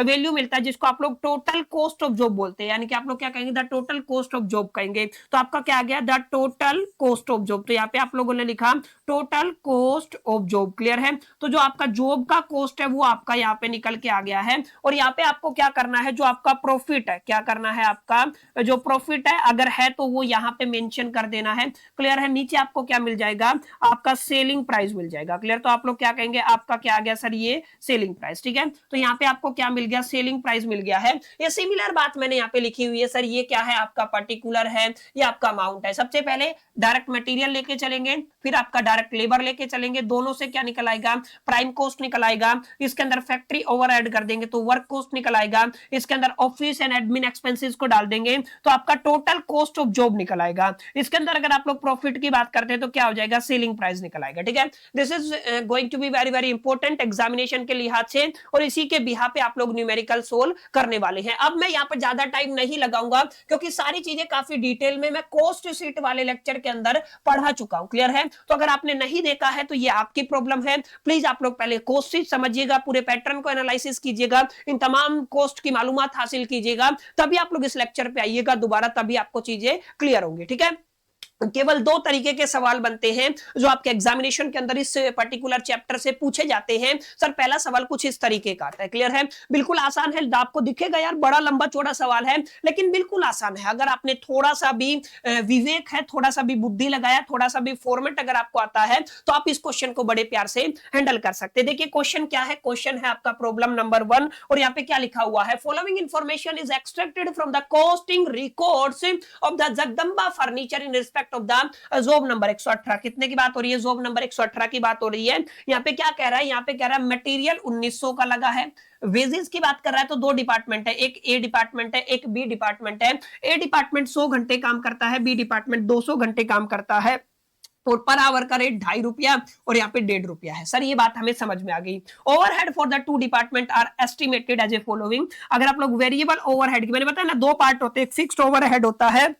वैल्यू मिलता है जिसको आप लोग टोटल कॉस्ट ऑफ जॉब बोलते हैं। यानी कि आप लोग क्या कहेंगे, the total cost of job कहेंगे। तो आपका क्या आ गया, the total cost of job. तो यहाँ पे आप लोगों ने लिखा total cost of job, clear है। तो जो आपका जॉब का कॉस्ट है वो आपका यहाँ पे निकल के आ गया है। और यहाँ पे आपको क्या करना है, जो आपका प्रॉफिट है, क्या करना है, आपका जो प्रॉफिट है अगर है तो वो यहाँ पे मेंशन कर देना है, क्लियर है। नीचे आपको क्या मिल जाएगा, आपका सेलिंग प्राइस मिल जाएगा, क्लियर। तो आप लोग क्या कहेंगे, आपका क्या आ गया सर, ये सेलिंग प्राइस, ठीक है। तो यहाँ पे आपको क्या मिल गया, सेलिंग प्राइस मिल गया है। ये सिमिलर बात मैंने यहाँ पे लिखी हुई है सर, ये क्या है, आपका पर्टिकुलर है, ये आपका अमाउंट है। सबसे पहले डायरेक्ट मटेरियल लेके चलेंगे, फिर आपका डायरेक्ट लेबर लेके चलेंगे, दोनों से क्या निकल आएगा, प्राइम कॉस्ट निकल आएगा। इसके अंदर फैक्ट्री ओवरहेड कर देंगे तो वर्क कॉस्ट निकल आएगा। इसके अंदर ऑफिस एंड एडमिन एक्सपेंसेस को डाल देंगे तो आपका टोटल कॉस्ट ऑफ जॉब निकल आएगा। इसके अंदर अगर आप लोग प्रॉफिट की बात करते हैं तो क्या हो जाएगा, सेलिंग प्राइस निकल आएगा, ठीक है। This is going to be very very important examination के लिहाज से, और इसी के बिहाफ पे आप लोग न्यूमेरिकल सोल्व करने वाले हैं। अब मैं यहाँ पर ज्यादा टाइम नहीं लगाऊंगा क्योंकि सारी चीजें काफी डिटेल में मैं कोस्ट शीट वाले लेक्चर के अंदर पढ़ा चुका हूं, क्लियर है। तो अगर आपने नहीं देखा है तो ये आपकी प्रॉब्लम है। प्लीज आप लोग पहले कोस्ट शीट समझिएगा, पूरे पैटर्न को एनालिसिस कीजिएगा, इन तमाम कोस्ट की मालूमात हासिल कीजिएगा, तभी आप लोग इस लेक्चर पे आइएगा दोबारा, तभी आपको चीजें क्लियर होंगी, ठीक है। केवल दो तरीके के सवाल बनते हैं जो आपके एग्जामिनेशन के अंदर इस पर्टिकुलर चैप्टर से पूछे जाते हैं। सर पहला सवाल कुछ इस तरीके का आता है, क्लियर है, बिल्कुल आसान है। आपको दिखेगा यार बड़ा लंबा चौड़ा सवाल है, लेकिन बिल्कुल आसान है। अगर आपने थोड़ा सा भी विवेक है, थोड़ा सा भी बुद्धि लगाया, थोड़ा सा भी फॉर्मेट अगर आपको आता है तो आप इस क्वेश्चन को बड़े प्यार से हैंडल कर सकते हैं। देखिए क्वेश्चन क्या है, क्वेश्चन है आपका प्रॉब्लम नंबर 1, और यहाँ पे क्या लिखा हुआ है, following information is extracted from the costing records of the Jagdamba furniture in respect of the job number 118। कितने की बात हो रही है, जॉब नंबर 118 की बात हो रही है। यहाँ पे क्या कह रहा है, यहाँ पे कह रहा है मटेरियल 1900 का लगा है। वेजेस की बात कर रहा है तो दो डिपार्टमेंट है, एक ए डिपार्टमेंट है, एक बी डिपार्टमेंट है। ए डिपार्टमेंट 100 घंटे काम करता है, बी डिपार्टमेंट 200 घंटे काम करता है, और पर आवर का रेट 2.5 रुपया और यहाँ पे 1.5 रुपया है। सर ये बात हमें समझ में आ गई। Overhead for the two department are estimated as a following. अगर आप लोग वेरिएबल ओवरहेड की, मैंने बताया ना दो पार्ट होते हैं, एक फिक्स्ड ओवरहेड होता है,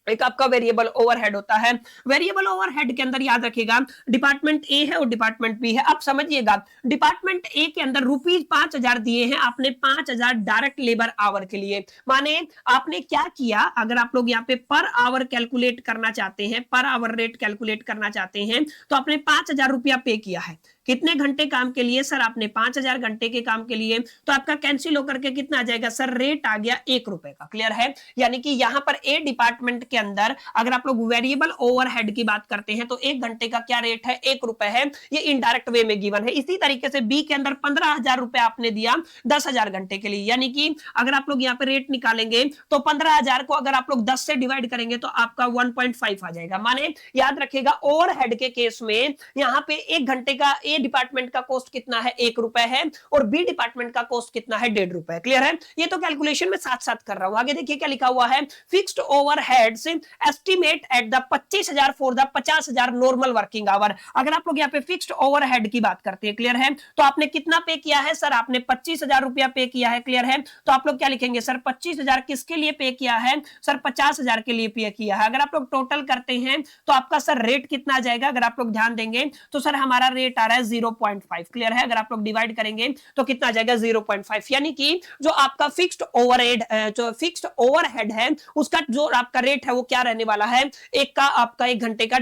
एक आपका वेरिएबल ओवरहेड होता है। वेरिएबल ओवरहेड के अंदर याद रखिएगा डिपार्टमेंट ए है और डिपार्टमेंट बी है। अब समझिएगा डिपार्टमेंट ए के अंदर ₹5000 दिए हैं आपने, 5000 डायरेक्ट लेबर आवर के लिए। माने आपने क्या किया, अगर आप लोग यहाँ पे पर आवर कैलकुलेट करना चाहते हैं, पर आवर रेट कैलकुलेट करना चाहते हैं, तो आपने 5000 रुपया पे किया है। कितने घंटे काम के लिए सर आपने 5000 घंटे के काम के लिए, तो आपका कैंसिल होकर के कितना आ जाएगा सर, रेट आ गया 1 रुपए का। क्लियर है, यानी कि यहां पर ए डिपार्टमेंट के अंदर अगर आप लोग वेरिएबल ओवरहेड की बात करते हैं तो 1 घंटे का क्या रेट है, 1 रुपए है। ये इनडायरेक्ट वे में गिवन है। इसी तरीके से बी के अंदर 15,000 रुपए आपने दिया 10,000 घंटे के लिए, यानी कि अगर आप लोग यहाँ पे रेट निकालेंगे तो 15,000 को अगर आप लोग 10 से डिवाइड करेंगे तो आपका 1.5 आ जाएगा। माने याद रखेगा ओवरहेड के केस में यहाँ पे 1 घंटे का ए डिपार्टमेंट का कॉस्ट कितना है, 1 रुपए है, और बी डिपार्टमेंट का कॉस्ट कितना है, 1.5 रुपए। क्लियर है, ये तो कैलकुलेशन में साथ साथ कर रहा हूं। आगे देखिए क्या लिखा हुआ है, fixed overheads estimate at the 25,000 for the 50,000 normal working hour. अगर आप लोग यहाँ पे फिक्स्ड ओवरहेड की बात करते हैं, क्लियर है, तो आपने कितना पे किया है सर, आपने 25,000 रुपया पे किया है। क्लियर है, तो आप लोग क्या लिखेंगे सर, 25,000 किसके लिए पे किया है सर, 50,000 के लिए पे किया है। अगर आप लोग टोटल करते हैं तो आपका सर रेट कितना आ जाएगा, अगर आप लोग ध्यान देंगे तो सर हमारा रेट आ रहा है 0.5। क्लियर है, अगर आप लोग डिवाइड करेंगे तो कितना आ जाएगा 0.5, यानी कि जो आपका फिक्स्ड ओवरहेड जो फिक्स्ड ओवरहेड है उसका जो आपका रेट है वो क्या रहने वाला है, एक का आपका 1 घंटे का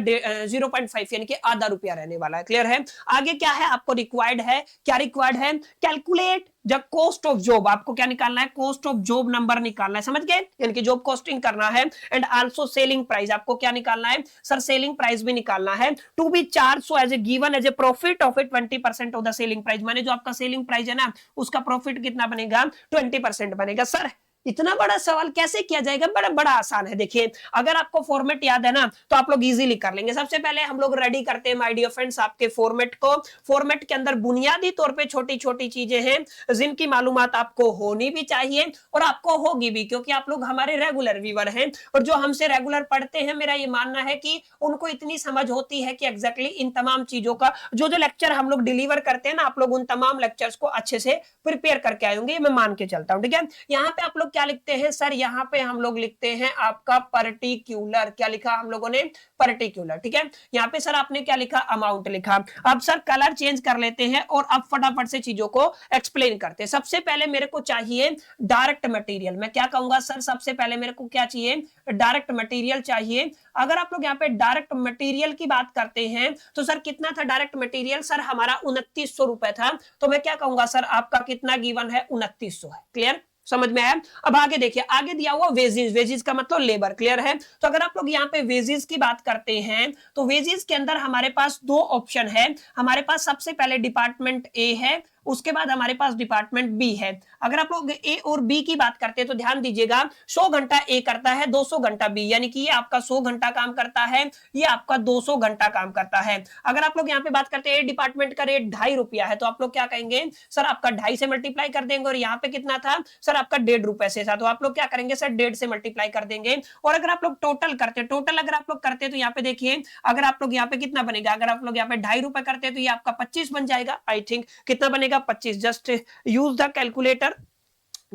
0.5 यानी कि आधा रुपया रहने वाला है। क्लियर है, आगे क्या है आपको रिक्वायर्ड है, क्या रिक्वायर्ड है, कैलकुलेट जब कॉस्ट ऑफ जॉब, आपको क्या निकालना है, कॉस्ट ऑफ जॉब नंबर निकालना है, समझ गए, यानी कि जॉब कॉस्टिंग करना है। एंड आल्सो सेलिंग प्राइस, आपको क्या निकालना है सर, सेलिंग प्राइस भी निकालना है। To be charge so as a given as a profit of it 20% of the selling price, माने जो आपका सेलिंग प्राइस है ना उसका प्रॉफिट कितना बनेगा, 20% बनेगा। सर इतना बड़ा सवाल कैसे किया जाएगा, बड़ा बड़ा आसान है। देखिए अगर आपको फॉर्मेट याद है ना तो आप लोग इजीली कर लेंगे। सबसे पहले हम लोग रेडी करते हैं माय डियर फ्रेंड्स आपके फॉर्मेट को। फॉर्मेट के अंदर बुनियादी तौर पे छोटी छोटी चीजें हैं जिनकी मालूमात आपको होनी भी चाहिए और आपको होगी भी, क्योंकि आप लोग हमारे रेगुलर व्यूअर हैं और जो हमसे रेगुलर पढ़ते हैं, मेरा ये मानना है कि उनको इतनी समझ होती है कि एग्जैक्टली इन तमाम चीजों का जो जो लेक्चर हम लोग डिलीवर करते हैं ना, आप लोग उन तमाम लेक्चर्स को अच्छे से प्रिपेयर करके आए होंगे, मैं मान के चलता हूं। ठीक है, यहाँ पे आप लोग क्या लिखते हैं सर, यहाँ पे हम लोग लिखते हैं आपका पर्टिकुलर, क्या लिखा हम लोगों ने, पर्टिकुलर। ठीक है, यहाँ पे सर आपने क्या लिखा, अमाउंट लिखा। अब सर कलर चेंज कर लेते हैं और अब फटाफट से चीजों को एक्सप्लेन करते हैं। सबसे पहले मेरे को चाहिए डायरेक्ट मटेरियल, मैं क्या कहूंगा सर, सबसे पहले मेरे को क्या चाहिए, डायरेक्ट मटेरियल चाहिए। अगर आप लोग यहाँ पे डायरेक्ट मटेरियल की बात करते हैं तो सर कितना था डायरेक्ट मटेरियल, सर हमारा 2900 रुपए था, तो मैं क्या कहूंगा सर आपका कितना गिवन है, 2900 है। क्लियर, समझ में आया। अब आगे देखिए, आगे दिया हुआ वेजेस, वेजेस का मतलब लेबर। क्लियर है, तो अगर आप लोग यहाँ पे वेजेस की बात करते हैं तो वेजेस के अंदर हमारे पास दो ऑप्शन है। हमारे पास सबसे पहले डिपार्टमेंट ए है, उसके बाद हमारे पास डिपार्टमेंट बी है। अगर आप लोग ए और बी की बात करते हैं तो ध्यान दीजिएगा, 100 घंटा ए करता है, 200 घंटा बी, यानी कि ये आपका 100 घंटा काम करता है, ये आपका 200 घंटा काम करता है। अगर आप लोग यहाँ पे बात करते हैं डिपार्टमेंट का रेट 2.5 रुपया है, तो आप लोग क्या कहेंगे सर, आपका 2.5 से मल्टीप्लाई कर देंगे, और यहाँ पे कितना था सर आपका 1.5 रुपए से था, तो आप लोग क्या करेंगे सर 1.5 से मल्टीप्लाई कर देंगे। और अगर आप लोग टोटल करते, टोटल अगर आप लोग करते तो यहाँ पे देखिए, अगर आप लोग यहाँ पे कितना बनेगा, अगर आप लोग यहाँ पे 2.5 रुपए करते तो ये आपका 25 बन जाएगा। आई थिंक कितना बनेगा, 25। Just use the calculator,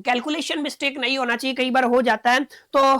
calculation mistake नहीं होना चाहिए, कई बार हो जाता है तो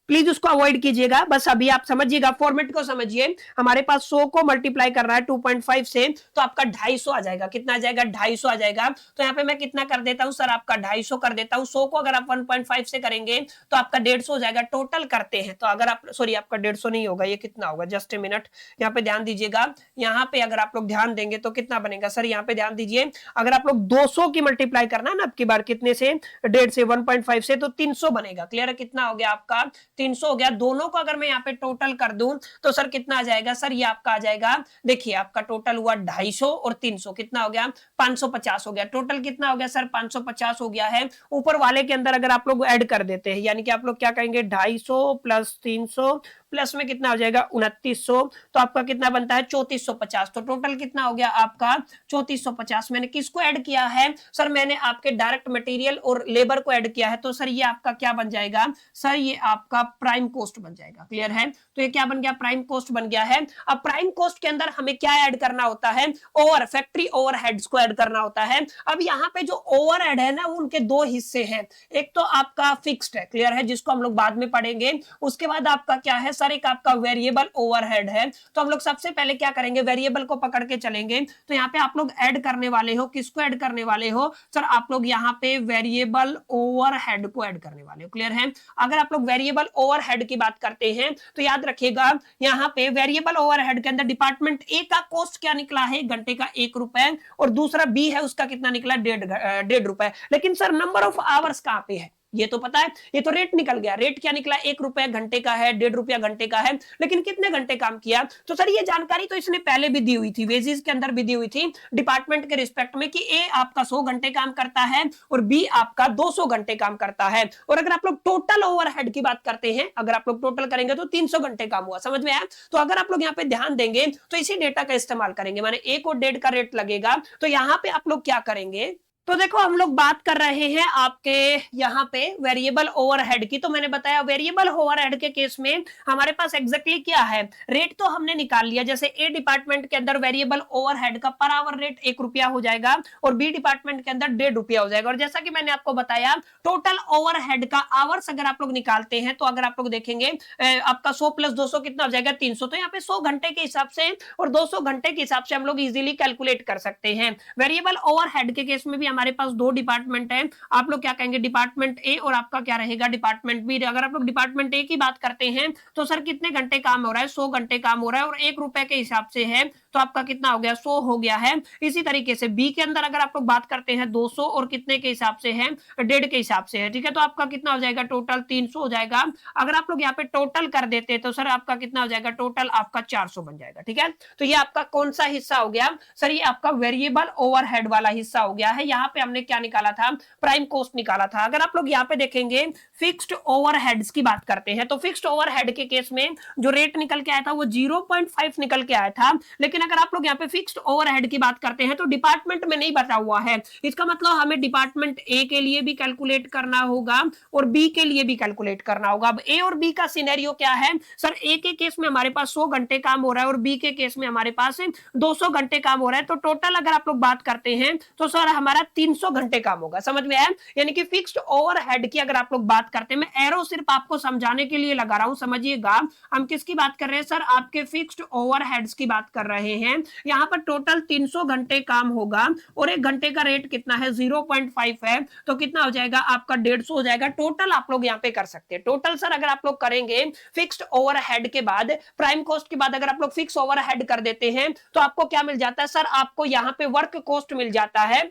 प्लीज उसको अवॉइड कीजिएगा। बस अभी आप समझिएगा, फॉर्मेट को समझिए। हमारे पास 100 को मल्टीप्लाई कर रहा है 2.5 से, तो आपका 250 आ जाएगा। कितना आ जाएगा, 250 आ जाएगा। तो यहाँ पे मैं कितना कर देता हूँ सर, आपका 250 कर देता हूँ। 100 को अगर आप 1.5 से करेंगे तो आपका 150 हो जाएगा। टोटल करते हैं तो अगर आप, सॉरी आपका 150 नहीं होगा, ये कितना होगा, जस्ट ए मिनट, यहाँ पे ध्यान दीजिएगा। यहाँ पे अगर आप लोग ध्यान देंगे तो कितना बनेगा सर, यहाँ पे ध्यान दीजिए, अगर आप लोग 200 की मल्टीप्लाई करना है ना, अब की बार कितने से, 1.5 से, 1.5 से, तो 300 बनेगा। क्लियर है, कितना हो गया आपका, 300 हो गया। दोनों को अगर मैं यहाँ पे टोटल कर दूं तो सर कितना आ जाएगा सर, ये आपका आ जाएगा, देखिए आपका टोटल हुआ 250 और 300, कितना हो गया, 550 हो गया। टोटल कितना हो गया सर, 550 हो गया है। ऊपर वाले के अंदर अगर आप लोग ऐड कर देते हैं, यानी कि आप लोग क्या कहेंगे, 250 प्लस 300 प्लस में कितना हो जाएगा 2900, तो आपका कितना बनता है 3450। तो टोटल कितना हो गया आपका 3450। मैंने किसको ऐड किया है सर, मैंने आपके डायरेक्ट मटेरियल और लेबर को ऐड किया है। तो सर ये आपका क्या बन जाएगा सर, ये आपका प्राइम कॉस्ट बन जाएगा। क्लियर है, तो ये क्या बन गया, प्राइम कॉस्ट बन गया है। अब प्राइम कॉस्ट के अंदर हमें क्या ऐड करना होता है, ओवर फैक्ट्री ओवरहेड्स को ऐड करना होता है। अब यहाँ पे जो ओवरहेड है ना, उनके दो हिस्से हैं। एक तो आपका फिक्स्ड है, क्लियर है, जिसको हम लोग बाद में पढ़ेंगे। उसके बाद आपका क्या है सर एक आपका वेरिएबल ओवरहेड है, तो हम लोग सबसे पहले क्या करेंगे, वेरिएबल को पकड़ के चलेंगे। तो यहाँ पे आप लोग ऐड करने वाले हो, किसको ऐड करने वाले हो सर, आप लोग यहाँ पे वेरिएबल ओवरहेड को ऐड करने वाले हो। क्लियर है? अगर आप लोग वेरिएबल ओवरहेड की बात करते हैं तो याद रखिएगा यहाँ पे वेरिएबल ओवरहेड के अंदर डिपार्टमेंट ए का कॉस्ट क्या निकला है, घंटे का 1 रुपए, और दूसरा बी है उसका कितना निकला, 1.5 रुपए। लेकिन सर नंबर ऑफ आवर्स कहां पे है, ये तो पता है, ये तो रेट निकल गया, रेट क्या निकला, 1 रुपए घंटे का है, 1.5 रुपया घंटे का है, लेकिन कितने घंटे काम किया। तो सर ये जानकारी तो इसने पहले भी दी हुई थी, वेजेस के अंदर भी दी हुई थी डिपार्टमेंट के रिस्पेक्ट में कि ए आपका 100 घंटे काम करता है और बी आपका 200 घंटे काम करता है। और अगर आप लोग टोटल ओवरहेड की बात करते हैं, अगर आप लोग टोटल करेंगे तो 300 घंटे काम हुआ। समझ में आया? तो अगर आप लोग यहाँ पे ध्यान देंगे तो इसी डेटा का इस्तेमाल करेंगे, माने 1 और 1.5 का रेट लगेगा। तो यहाँ पे आप लोग क्या करेंगे, तो देखो हम लोग बात कर रहे हैं आपके यहाँ पे वेरिएबल ओवरहेड की। तो मैंने बताया वेरिएबल ओवरहेड के केस में हमारे पास एग्जैक्टली क्या है, रेट तो हमने निकाल लिया। जैसे ए डिपार्टमेंट के अंदर वेरिएबल ओवरहेड का पर आवर रेट 1 रुपया हो जाएगा और बी डिपार्टमेंट के अंदर 1.5 रुपया हो जाएगा। और जैसा कि मैंने आपको बताया टोटल ओवरहेड का आवर्स अगर आप लोग निकालते हैं तो अगर आप लोग देखेंगे आपका 100 + 200 कितना हो जाएगा, 300। तो यहाँ पे 100 घंटे के हिसाब से और 200 घंटे के हिसाब से हम लोग इजीली कैलकुलेट कर सकते हैं। वेरिएबल ओवरहेड के केस में भी हमारे पास 2 डिपार्टमेंट है, आप लोग क्या कहेंगे, डिपार्टमेंट ए और आपका क्या रहेगा, डिपार्टमेंट बी। अगर आप लोग डिपार्टमेंट ए की बात करते हैं तो सर कितने घंटे काम हो रहा है, 100 घंटे काम हो रहा है और 1 रुपए के हिसाब से है, तो आपका कितना हो गया, 100 हो गया है। इसी तरीके से बी के अंदर अगर आप लोग बात करते हैं 200 और कितने के हिसाब से है, 1.5 के हिसाब से है। ठीक है, तो आपका कितना हो जाएगा, टोटल 300 हो जाएगा। अगर आप लोग यहाँ पे टोटल कर देते हैं तो सर आपका कितना हो जाएगा, टोटल आपका 400 बन जाएगा। ठीक है, तो ये आपका कौन सा हिस्सा हो गया सर, ये आपका वेरिएबल ओवरहेड वाला हिस्सा हो गया है। यहाँ पे हमने क्या निकाला था, प्राइम कॉस्ट निकाला था। अगर आप लोग यहाँ पे देखेंगे फिक्स्ड ओवरहेड्स की बात करते हैं तो फिक्स्ड ओवरहेड के केस में जो रेट निकल के आया था वो 0.5 निकल के आया था। लेकिन अगर आप लोग यहाँ पे फिक्स्ड ओवरहेड की बात करते हैं तो डिपार्टमेंट में नहीं बता हुआ है, इसका मतलब हमें डिपार्टमेंट ए के लिए भी कैलकुलेट करना होगा और बी के लिए भी कैलकुलेट करना होगा। अब ए और बी का सिनेरियो क्या है सर, ए के केस में हमारे पास 100 घंटे काम हो रहा है और बी के केस में हमारे पास 200 घंटे काम हो रहा है। तो टोटल अगर आप लोग बात करते हैं तो सर हमारा 300 घंटे काम होगा। समझ में आया? यानी कि फिक्स्ड ओवरहेड की अगर आप लोग बात करते हैं, मैं एरो सिर्फ आपको समझाने के लिए लगा रहा हूं, समझिएगा हम किसकी बात कर रहे हैं सर, आपके फिक्स्ड ओवरहेड्स की बात कर रहे हैं। यहां पर टोटल 300 घंटे काम होगा और 1 घंटे का रेट कितना है, 0.5 है, तो कितना हो जाएगा आपका 150 हो जाएगा। टोटल आप लोग यहां पे कर सकते हैं। टोटल सर अगर आप लोग करेंगे फिक्स्ड ओवरहेड के बाद प्राइम कॉस्ट के बाद अगर आप लोग फिक्स ओवरहेड कर देते हैं तो आपको क्या मिल जाता है सर, आपको यहां पे वर्क कॉस्ट मिल जाता है।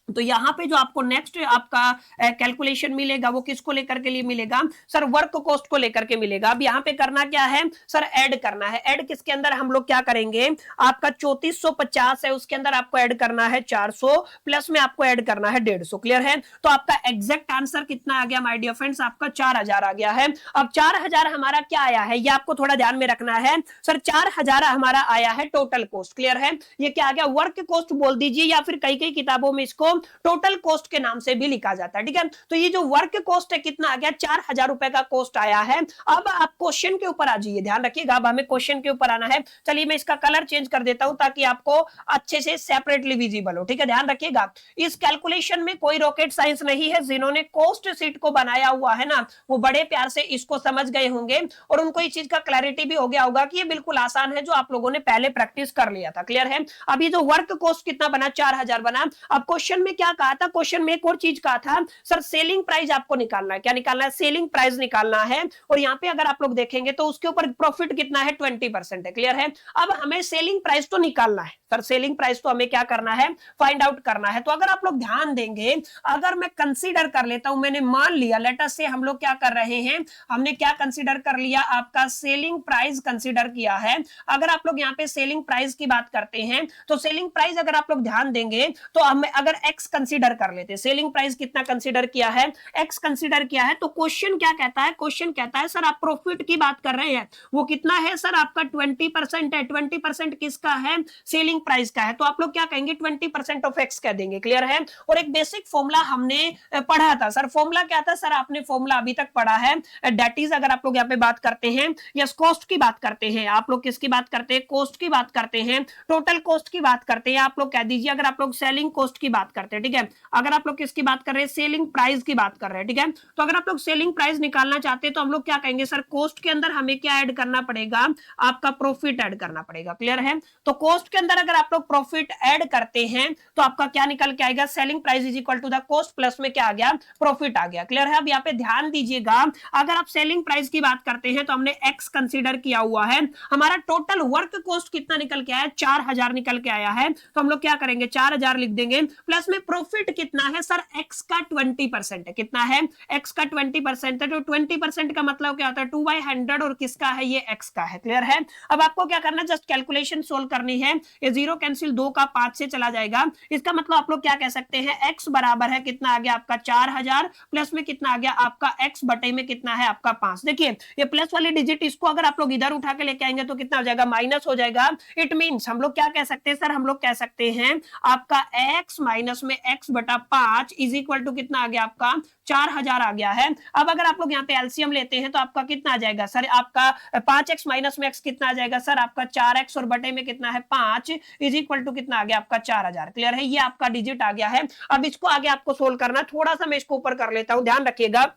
तो यहां पे जो आपको नेक्स्ट आपका कैलकुलेशन मिलेगा वो किसको लेकर के लिए मिलेगा सर, वर्क कॉस्ट को लेकर के मिलेगा। अब यहां पे करना क्या है सर, ऐड करना है। ऐड किसके अंदर हम लोग क्या करेंगे, आपका 3450 है उसके अंदर आपको ऐड करना है 400 प्लस में आपको ऐड करना है 150। क्लियर है? तो आपका एग्जैक्ट आंसर कितना आ गया माय डियर फ्रेंड्स, आपका 4000 आ गया है। अब 4000 हमारा क्या आया है, ये आपको थोड़ा ध्यान में रखना है सर। 4000 हमारा आया है टोटल कॉस्ट। क्लियर है? ये क्या आ गया, वर्क कॉस्ट बोल दीजिए या फिर कई कई किताबों में इसको टोटल कॉस्ट के नाम से भी लिखा जाता है। ठीक है, तो ये जो वर्क कॉस्ट है कितना आ गया, 4000 रुपए का कॉस्ट आया है। अब आप क्वेश्चन के ऊपर आ जाइए, ध्यान रखिएगा, अब हमें क्वेश्चन के ऊपर आना है। चलिए मैं इसका कलर चेंज कर देता हूं ताकि आपको अच्छे से सेपरेटली विजिबल हो। ठीक है, ध्यान रखिएगा, इस कैलकुलेशन में कोई रॉकेट साइंस नहीं है। जिन्होंने कॉस्ट शीट को बनाया हुआ है ना, वो बड़े प्यार से इसको समझ गए होंगे और उनको इस चीज का क्लैरिटी भी हो गया होगा कि ये बिल्कुल आसान है, जो आप लोगों ने पहले प्रैक्टिस कर लिया था। क्लियर है? अब ये जो वर्क कॉस्ट कितना बना, 4000 बना। अब क्वेश्चन में क्या कहा था, क्वेश्चन में एक और चीज कहा था सर, सेलिंग प्राइस आपको निकालना है। क्या निकालना है, सेलिंग प्राइस निकालना है। और यहाँ पे अगर आप लोग देखेंगे तो उसके ऊपर प्रॉफिट कितना है, 20% है। क्लियर है? अब हमें सेलिंग प्राइस तो निकालना है सर, सेलिंग प्राइस तो हमें क्या करना है, फाइंड आउट करना है। तो अगर आप लोग ध्यान देंगे, अगर मैं कंसीडर कर लेता हूं, मैंने मान लिया लेट अस से हम लोग क्या कर रहे हैं, हमने क्या कंसीडर कर लिया, आपका सेलिंग प्राइस कंसीडर किया है। अगर आप लोग यहाँ पे सेलिंग प्राइस की बात करते हैं तो सेलिंग प्राइस अगर आप लोग ध्यान देंगे तो हम अगर एक्स कंसीडर कर लेते हैं, सेलिंग प्राइस कितना कंसीडर किया है, एक्स कंसीडर किया है, तो क्वेश्चन क्या कहता है, क्वेश्चन कहता है सर आप प्रॉफिट की बात कर रहे हैं, वो कितना है सर, आपका 20% है। 20% किसका है, सेलिंग प्राइस का है। तो आप लोग क्या कहेंगे, 20% ऑफ एक्स कह देंगे। क्लियर है? और एक बेसिक फॉर्मूला हमने पढ़ा था सर, फॉर्मूला क्या था सर, आपने फॉर्मूला अभी तक पढ़ा है, दैट इज अगर आप लोग यहाँ पे बात करते हैं यस कॉस्ट की बात करते हैं, आप लोग किसकी बात करते हैं, कॉस्ट की बात करते हैं, टोटल कॉस्ट की बात करते हैं, आप लोग कह दीजिए अगर आप लोग सेलिंग कॉस्ट की बात करते हैं, ठीक है। अगर आप लोग किसकी बात कर रहे हैं, सेलिंग प्राइस की बात कर रहे हैं, ठीक है। तो अगर आप लोग सेलिंग प्राइस निकालना चाहते हैं तो हम लोग क्या कहेंगे सर, कॉस्ट के अंदर हमें क्या ऐड करना पड़ेगा, आपका प्रॉफिट ऐड करना पड़ेगा, क्लियर है। तो कॉस्ट के अंदर अगर आप लोग प्रॉफिट ऐड करते हैं तो आपका क्या निकल के आएगा, selling price is equal to the cost plus में क्या आ गया, प्रॉफिट आ गया, क्लियर है। अब यहाँ पे ध्यान दीजिएगा, अगर आप सेलिंग प्राइस की बात करते हैं तो हमने एक्स कंसीडर किया हुआ है, हमारा टोटल वर्क कॉस्ट कितना निकल के आया, 4000 निकल के आया है। तो हम लोग क्या करेंगे, 4000 लिख देंगे, प्लस में प्रॉफिट कितना है सर, एक्स का 20% है, कितना है, एक्स का 20% है। तो 20% का मतलब क्या होता है, 2/100 और किसका है, ये एक्स का है, क्लियर है। अब आपको क्या करना है, जस्ट कैलकुलेशन सोल्व करनी है। ये जीरो कैंसिल 2 का 5 से चला जाएगा, इसका मतलब आप लोग क्या कह सकते हैं, एक्स बराबर है कितना आ गया आपका 4000, प्लस में कितना आ गया आपका एक्स बटे में कितना है आपका 5। देखिए ये प्लस वाली डिजिट, इसको अगर आप लोग इधर उठा के लेके आएंगे तो कितना हो जाएगा, माइनस हो जाएगा। इट मींस हम लोग क्या कह सकते हैं सर, हम लोग कह सकते हैं आपका x माइनस में x बटा 5 इज इक्वल टू कितना आ गया आपका 4000 आ गया है। अब अगर आप लोग यहाँ पे एलसीएम लेते हैं तो आपका कितना आ जाएगा सर, आपका 5x माइनस में x कितना आ जाएगा सर, आपका 4x और बटे में कितना है 5 इज इक्वल टू कितना आ गया आपका 4000, क्लियर है। ये आपका डिजिट आ गया है। अब इसको आगे आपको सोल्व करना, थोड़ा सा मैं इसको ऊपर कर लेता हूं, ध्यान रखिएगा।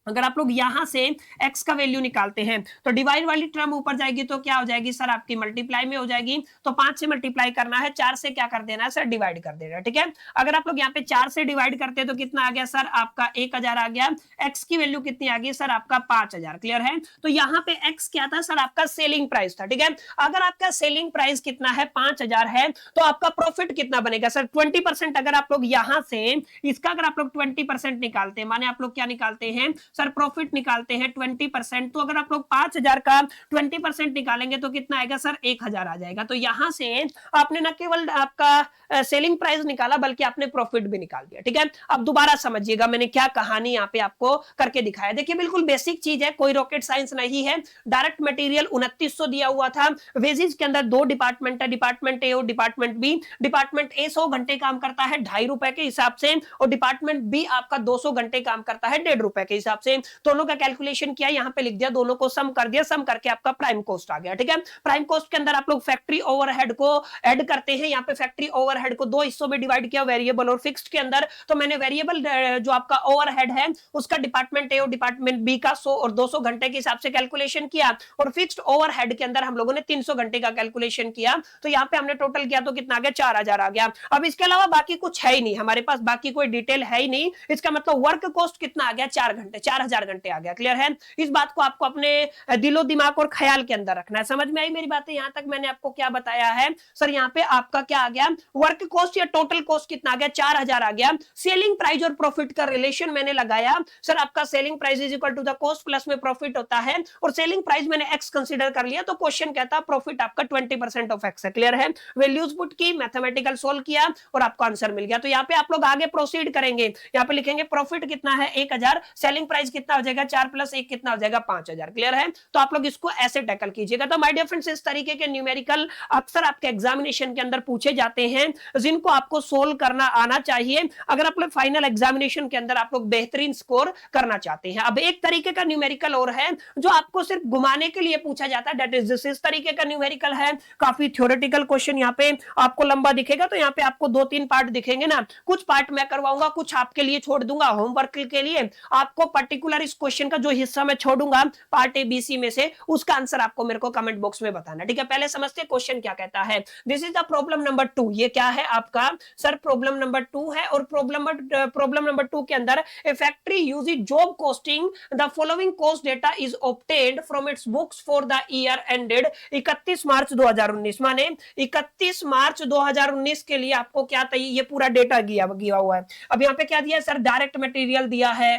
अगर आप लोग यहां से x का वैल्यू निकालते हैं तो डिवाइड वाली टर्म ऊपर जाएगी तो क्या हो जाएगी सर, आपकी मल्टीप्लाई में हो जाएगी। तो 5 से मल्टीप्लाई करना है, 4 से क्या कर देना है सर, डिवाइड कर देना है, ठीक है। अगर आप लोग यहाँ पे 4 से डिवाइड करते हैं तो कितना आ गया सर, आपका 1000 आ गया। x की वैल्यू कितनी आ गई सर, आपका 5000, क्लियर है। तो यहाँ पे x क्या था सर, आपका सेलिंग प्राइस था, ठीक है। अगर आपका सेलिंग प्राइस कितना है, 5000 है, तो आपका प्रॉफिट कितना बनेगा सर, 20%। अगर आप लोग यहां से इसका अगर आप लोग 20% निकालते हैं, माने आप लोग क्या निकालते हैं सर, प्रॉफिट निकालते हैं 20%। तो अगर आप लोग 5000 का 20% निकालेंगे तो कितना आएगा सर, 1000 आ जाएगा। तो यहां से आपने न केवल आपका सेलिंग प्राइस निकाला बल्कि आपने प्रॉफिट भी निकाल दिया, ठीक है। अब दोबारा समझिएगा मैंने क्या कहानी यहाँ पे आपको करके दिखाया। देखिए बिल्कुल बेसिक चीज है, कोई रॉकेट साइंस नहीं है। डायरेक्ट मटेरियल 2900 दिया हुआ था। वेजेज के अंदर 2 डिपार्टमेंट है, डिपार्टमेंट ए और डिपार्टमेंट बी। डिपार्टमेंट ए 100 घंटे काम करता है 2.5 रुपए के हिसाब से, और डिपार्टमेंट बी आपका 200 घंटे काम करता है 1.5 रुपए के हिसाब से। दोनों का कैलकुलेशन किया, यहां पे लिख दिया, दोनों को सम कर दिया, सम करके आपका प्राइम कॉस्ट आ गया, ठीक है। प्राइम कॉस्ट के अंदर आप लोग फैक्ट्री ओवरहेड को ऐड करते हैं। यहाँ पे फैक्ट्री ओवरहेड को 2 हिस्सों में डिवाइड किया, वेरिएबल और फिक्स्ड के अंदर। तो मैंने वेरिएबल जो आपका ओवरहेड है उसका डिपार्टमेंट ए और डिपार्टमेंट बी का 100 और 200 घंटे के हिसाब से कैलकुलेशन किया, और फिक्स्ड ओवरहेड के अंदर हम लोगों ने 300 घंटे का कैलकुलेशन किया। तो यहाँ पे हमने टोटल किया तो कितना आ गया, 4000 आ गया। अब इसके अलावा बाकी कुछ है ही नहीं हमारे पास, बाकी कोई डिटेल है ही नहीं। इसका मतलब वर्क कॉस्ट कितना आ गया, 4 घंटे, 4000 घंटे आ गया, क्लियर है। इस बात को आपको अपने दिलो दिमाग और ख्याल के अंदर रखना है। समझ में आई मेरी बातें? यहां तक मैंने आपको क्या बताया है सर, यहाँ पे आपका क्या आ गया, वर्क कॉस्ट या टोटल कॉस्ट कितना आ गया, 4000 आ गया। सेलिंग प्राइस और प्रॉफिट का रिलेशन मैंने लगाया सर, आपका selling price is equal to the cost plus में प्रॉफिट होता है, और सेलिंग प्राइस मैंने एक्स कंसीडर कर लिया, तो क्वेश्चन कहता प्रॉफिट आपका 20% ऑफ एक्स है, क्लियर है। वैल्यूज पुट की, मैथमेटिकल सोल्व किया और आपको आंसर मिल गया। तो यहाँ पे आप लोग आगे प्रोसीड करेंगे, यहाँ पे लिखेंगे प्रॉफिट कितना है 1000, सेलिंग प्राइस कितना हो जाएगा 4 + 1 कितना हो जाएगा 5000, क्लियर है। तो आप लोग इसको ऐसे टैकल कीजिएगा। तो माय डियर फ्रेंड्स, इस तरीके के न्यूमेरिकल अक्सर आपके एग्जामिनेशन के अंदर पूछे जाते हैं, जिनको आपको सोल्व करना आना चाहिए अगर आप लोग फाइनल एग्जामिनेशन के अंदर आप लोग बेहतरीन स्कोर करना चाहते हैं। अब एक तरीके का न्यूमेरिकल और है जो आपको सिर्फ घुमाने के लिए पूछा जाता है, दैट इज दिस। इस तरीके का न्यूमेरिकल है, काफी थ्योरेटिकल क्वेश्चन यहाँ पे आपको लंबा दिखेगा। तो यहाँ पे आपको 2-3 पार्ट दिखेंगे ना, कुछ पार्ट मैं करवाऊंगा, कुछ आपके लिए छोड़ दूंगा होमवर्क के लिए। आपको पर्टिकुलर इस क्वेश्चन का जो हिस्सा मैं छोड़ूंगा पार्ट ए बी सी में से, उसका आंसर आपको मेरे को कमेंट बॉक्स में बताना, ठीक है। पहले समझते हैं क्वेश्चन क्या कहता है। This is the problem number 2। ये क्या है आपका सर, प्रॉब्लम नंबर 2 है, और प्रॉब्लम नंबर 2 के अंदर a factory using job costing the following cost data is obtained from its books for the year ended 31 March 2019। माने 31 मार्च 2019 के लिए आपको क्या चाहिए, ये पूरा डेटा दिया हुआ है। अब यहाँ पे क्या दिया है सर, डायरेक्ट मटेरियल दिया है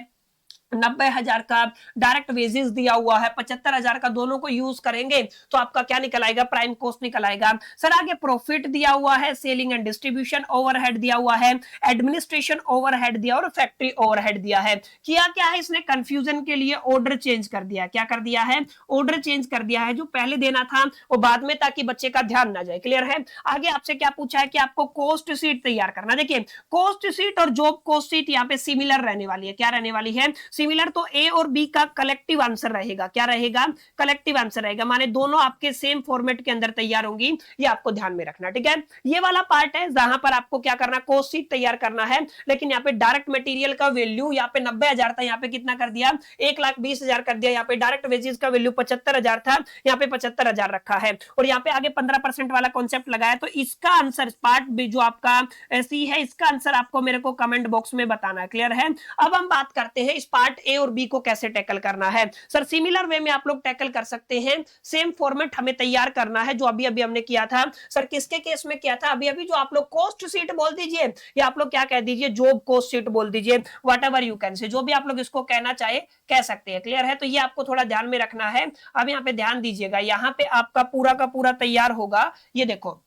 90,000 का, डायरेक्ट वेजेस दिया हुआ है 75,000 का, दोनों को यूज करेंगे तो आपका क्या निकल आएगा, प्राइम कॉस्ट निकल आएगा। सर आगे प्रॉफिट दिया हुआ है, सेलिंग एंड डिस्ट्रीब्यूशन ओवरहेड दिया हुआ है, एडमिनिस्ट्रेशन ओवरहेड दिया और फैक्ट्री ओवरहेड दिया है। किया क्या है इसने, कंफ्यूजन के लिए ऑर्डर चेंज कर दिया। क्या कर दिया है, ऑर्डर चेंज कर दिया है, जो पहले देना था वो बाद में, ताकि बच्चे का ध्यान ना जाए, क्लियर है। आगे आपसे क्या पूछा है कि आपको कॉस्ट शीट तैयार करना। देखिए कॉस्ट शीट और जॉब कॉस्ट शीट यहाँ पे सिमिलर रहने वाली है। क्या रहने वाली है, सिमिलर तो ए और बी का कलेक्टिव आंसर रहेगा, क्या रहेगा, कलेक्टिव आंसर रहेगा, माने दोनों आपके सेम फॉर्मेट के अंदर तैयार होंगी, ये आपको ध्यान में रखना, ठीक है। ये वाला पार्ट है जहां पर आपको क्या करना, कॉस्ट शीट तैयार करना है, लेकिन यहाँ पे डायरेक्ट मटेरियल का वैल्यू यहाँ पे 90,000 था, यहाँ पे कितना कर दिया, 1,20,000 कर दिया। यहाँ पे डायरेक्ट वेजेस का वैल्यू 75,000 था, यहाँ पे 75,000 रखा है, और यहाँ पे आगे 15% वाला कॉन्सेप्ट लगाया। तो इसका आंसर पार्ट भी जो आपका सी है, इसका आंसर आपको मेरे को कमेंट बॉक्स में बताना है, क्लियर है। अब हम बात करते हैं इस पार्ट ए और बी को कैसे टैकल करना है। सर सिमिलर वे में आप लोग टैकल कर सकते हैं, सेम फॉर्मेट हमें तैयार करना है जो अभी अभी हमने किया था। सर किसके केस में किया था, अभी अभी जो आप लोग कॉस्ट शीट बोल दीजिए, या आप लोग क्या कह दीजिए, जॉब कॉस्ट शीट बोल दीजिए, what ever you can say, जो भी आप लोग इसको कहना चाहे कह सकते हैं, क्लियर है। तो ये आपको थोड़ा ध्यान में रखना है। अब यहाँ पे ध्यान दीजिएगा, यहाँ पे आपका पूरा का पूरा तैयार होगा। ये देखो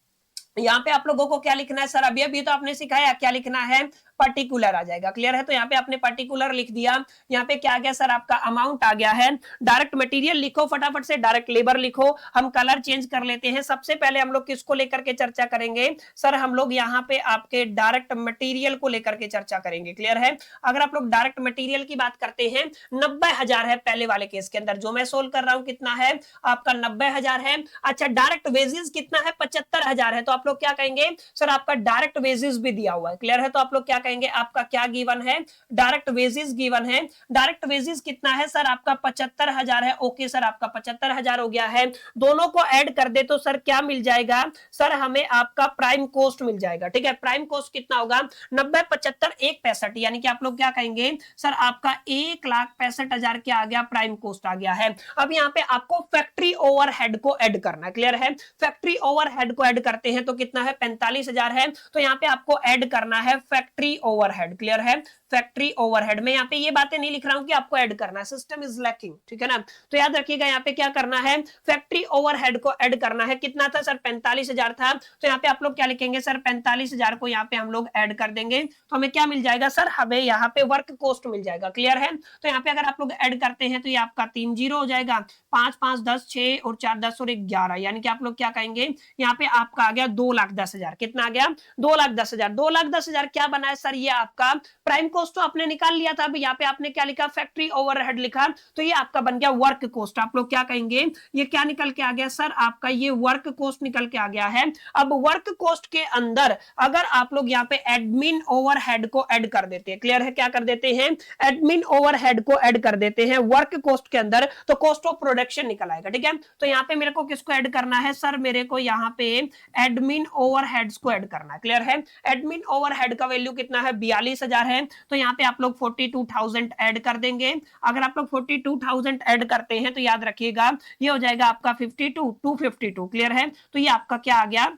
यहाँ पे आप लोगों को क्या लिखना है, सर अभी अभी तो आपने सिखाया, क्या लिखना है, पर्टिकुलर आ जाएगा, क्लियर है। तो यहाँ पे आपने पर्टिकुलर लिख दिया, यहाँ पे क्या आ गया सर, आपका अमाउंट आ गया है। डायरेक्ट मटेरियल लिखो फटाफट से, डायरेक्ट लेबर लिखो। हम कलर चेंज कर लेते हैं। सबसे पहले हम लोग किसको लेकर के चर्चा करेंगे, सर हम लोग यहाँ पे आपके डायरेक्ट मटेरियल को लेकर के चर्चा करेंगे, क्लियर है। अगर आप लोग डायरेक्ट मटेरियल की बात करते हैं, 90,000 है पहले वाले केस के अंदर, जो मैं सोल्व कर रहा हूं कितना है, आपका 90,000 है। अच्छा डायरेक्ट वेजेस कितना है, 75,000 है। तो आप लोग क्या कहेंगे, सर आपका डायरेक्ट वेजेस भी दिया हुआ है, क्लियर है। तो आप लोग क्या कहेंगे, आपका क्या गिवन है, डायरेक्ट वेजेस गिवन है। डायरेक्ट वेजेस कितना है सर, आपका 75,000 है। ओके सर, आपका 75,000 हो गया है। दोनों को ऐड कर दे तो सर क्या मिल जाएगा, सर हमें आपका प्राइम कॉस्ट मिल जाएगा, ठीक है। प्राइम कॉस्ट कितना होगा, 90 75 165, यानी कि आप लोग क्या कहेंगे, सर आपका 1,65,000 क्या आ गया, प्राइम कॉस्ट आ गया है। अब यहाँ पे आपको फैक्ट्री ओवरहेड को ऐड करना है, क्लियर है। फैक्ट्री ओवरहेड को ऐड करते हैं तो कितना है, 45,000 है। तो यहाँ पे आपको ऐड करना है फैक्ट्री ओवरहेड, क्लियर है। फैक्ट्री ओवरहेड में यहाँ पे ये बातें नहीं लिख रहा हूं कि आपको ऐड करना है, सिस्टम इज लैकिंग, ठीक है ना। तो याद रखिएगा यहाँ पे क्या करना है, फैक्ट्री ओवरहेड को ऐड करना है। कितना था सर, 45,000 था। तो यहाँ पे आप लोग क्या लिखेंगे, सर 45,000 को यहाँ पे हम लोग ऐड कर देंगे तो हमें क्या मिल जाएगा, सर हमें यहाँ पे वर्क कॉस्ट मिल जाएगा, क्लियर है। तो यहाँ पे अगर आप लोग ऐड करते हैं तो ये आपका 3 जीरो हो जाएगा, 5 5 10 6 और 4 10 और 11, यानी कि आप लोग क्या कहेंगे, यहाँ पे आपका आ गया 2,10,000। कितना आ गया, 2,10,000। 2,10,000 क्या बना है सर, ये आपका प्राइम कॉस्ट तो आपने निकाल लिया था। अब यहाँ पे आपने क्या लिखा, फैक्ट्री ओवरहेड लिखा, तो ये आपका बन गया वर्क कॉस्ट। आप लोग क्या कहेंगे, ये क्या निकल के आ गया सर, आपका ये वर्क कॉस्ट निकल के आ गया है। अब वर्क कॉस्ट के अंदर अगर आप लोग यहाँ पे एडमिन ओवरहेड को ऐड कर देते हैं, क्लियर है, क्या कर देते हैं, एडमिन ओवरहेड को ऐड कर देते हैं वर्क कॉस्ट के अंदर, तो कॉस्ट ऑफ प्रोडक्शन निकल आएगा, ठीक है। तो यहाँ पे मेरे को किसको ऐड करना है, सर मेरे को यहाँ पे एडमिन ओवरहेड्स को ऐड करना है, क्लियर है। एडमिन ओवरहेड का वैल्यू कितना है, 42,000 है। तो यहाँ पे आप लोग 42,000 ऐड कर देंगे। अगर आप लोग 42,000 ऐड करते हैं तो याद रखिएगा ये हो जाएगा आपका 252, क्लियर है। तो ये आपका क्या आ गया,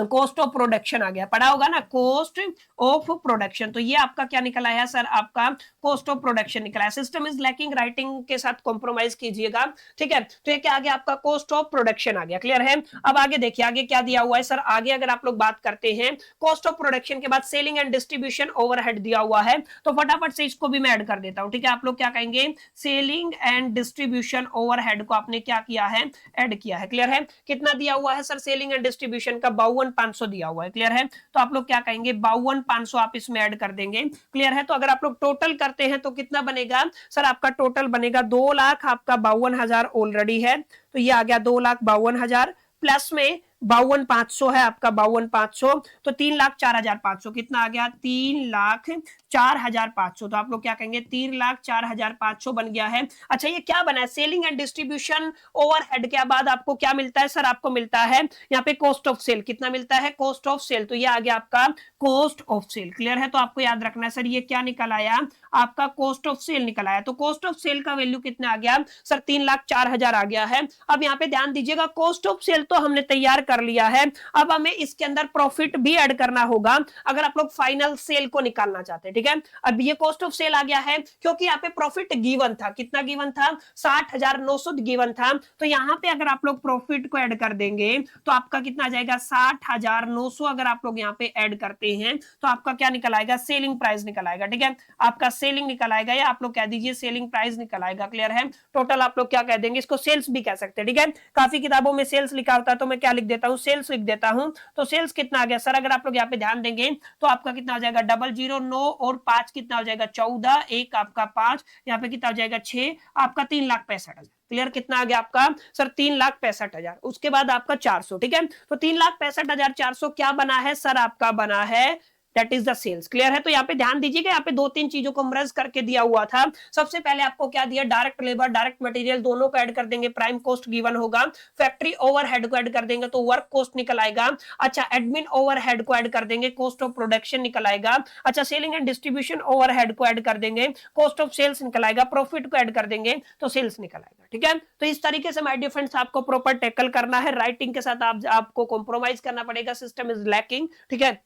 कॉस्ट ऑफ प्रोडक्शन आ गया, पढ़ा होगा ना, कॉस्ट ऑफ प्रोडक्शन। तो ये आपका क्या निकला है सर, आपका कॉस्ट ऑफ प्रोडक्शन निकला है। सिस्टम इज लैकिंग, राइटिंग के साथ कॉम्प्रोमाइज कीजिएगा, ठीक है। तो ये क्या आ गया, आपका कॉस्ट ऑफ प्रोडक्शन आ गया, क्लियर है। अब आगे देखिए, आगे क्या दिया हुआ है सर, आगे अगर आप लोग बात करते हैं कॉस्ट ऑफ प्रोडक्शन के बाद सेलिंग एंड डिस्ट्रीब्यूशन ओवरहेड दिया हुआ है, तो फटाफट से इसको भी मैं ऐड कर देता हूं, ठीक है। आप लोग क्या कहेंगे, सेलिंग एंड डिस्ट्रीब्यूशन ओवरहेड को आपने क्या किया है, ऐड किया है, क्लियर है। कितना दिया हुआ है सर, सेलिंग एंड डिस्ट्रीब्यूशन का 52,500 दिया हुआ है, क्लियर है। तो आप लोग क्या कहेंगे, 52,500 आप इसमें ऐड कर देंगे, क्लियर है। तो अगर आप लोग टोटल करते हैं तो कितना बनेगा सर, आपका टोटल बनेगा 2 लाख, आपका 52,000 ऑलरेडी है, तो ये आ गया 2,52,000 प्लस में 52,500 है आपका, 52,500, तो 3,04,500 कितना आ गया, 3,04,500। तो आप लोग क्या कहेंगे, 3,04,500 बन गया है। अच्छा ये क्या बना है, सेलिंग एंड डिस्ट्रीब्यूशन ओवरहेड के बाद आपको क्या मिलता है सर, आपको मिलता है यहाँ पे कॉस्ट ऑफ सेल। कितना मिलता है, कॉस्ट ऑफ सेल। तो ये आ गया आपका कॉस्ट ऑफ सेल, क्लियर है। तो आपको याद रखना है सर, ये क्या निकल आया, आपका कॉस्ट ऑफ सेल निकल आया। तो कॉस्ट ऑफ सेल का वैल्यू कितना आ गया सर, 3,04,000 आ गया है। अब यहाँ पे ध्यान दीजिएगा, कॉस्ट ऑफ सेल तो हमने तैयार कर लिया है, अब हमें इसके अंदर प्रॉफिट भी ऐड करना होगा अगर आप लोग फाइनल सेल को निकालना चाहते हैं, ठीक है। अब ये कॉस्ट ऑफ सेल आ गया है क्योंकि यहाँ पे प्रॉफिट गिवन था, कितना गिवन था, 60,900 गिवन था। तो यहाँ पे अगर आप लोग प्रॉफिट को ऐड कर देंगे तो आपका कितना आ जाएगा, 60,900 अगर आप लोग यहाँ पे ऐड करते हैं तो आपका क्या निकल आएगा, सेलिंग प्राइस निकल आएगा, ठीक है। आपका सेलिंग निकल आएगा, या आप लोग कह दीजिए सेलिंग प्राइस निकल आएगा, क्लियर है। टोटल आप लोग क्या कह देंगे, इसको सेल्स भी कह सकते हैं, ठीक है। काफी किताबों में सेल्स लिखा होता है तो मैं क्या लिख देता हूँ, सेल्स लिख देता हूं। तो सेल्स कितना आ गया सर, अगर आप लोग यहाँ पे ध्यान देंगे तो आपका कितना आ जाएगा, 009 और 5 कितना हो जाएगा 14, एक आपका 5, यहाँ पे कितना हो जाएगा 6, आपका 3,65,000। क्लियर? कितना आ गया आपका सर 3,65,000। उसके बाद आपका 400, ठीक है, तो 3,65,400 क्या बना है सर? आपका बना है that is the sales. Clear है? तो यहाँ पे ध्यान दीजिएगा, यहाँ पे दो तीन चीजों को मर्ज करके दिया हुआ था। सबसे पहले आपको क्या दिया? डायरेक्ट लेबर, डायरेक्ट मटेरियल दोनों को ऐड कर देंगे, प्राइम कॉस्ट गिवन होगा। फैक्ट्री ओवरहेड को ऐड कर देंगे तो वर्क कॉस्ट निकल आएगा। अच्छा, एडमिन ओवरहेड को ऐड कर देंगे, कॉस्ट ऑफ प्रोडक्शन निकल आएगा। अच्छा, सेलिंग एंड डिस्ट्रीब्यूशन ओवरहेड को ऐड कर देंगे, कॉस्ट ऑफ सेल्स निकल आएगा। प्रॉफिट को ऐड कर देंगे तो सेल्स निकल आएगा। ठीक है, तो इस तरीके से माय डियर फ्रेंड्स आपको प्रॉपर टैकल करना है। राइटिंग के साथ आपको कॉम्प्रोमाइज करना पड़ेगा, सिस्टम इज लैकिंग। ठीक है,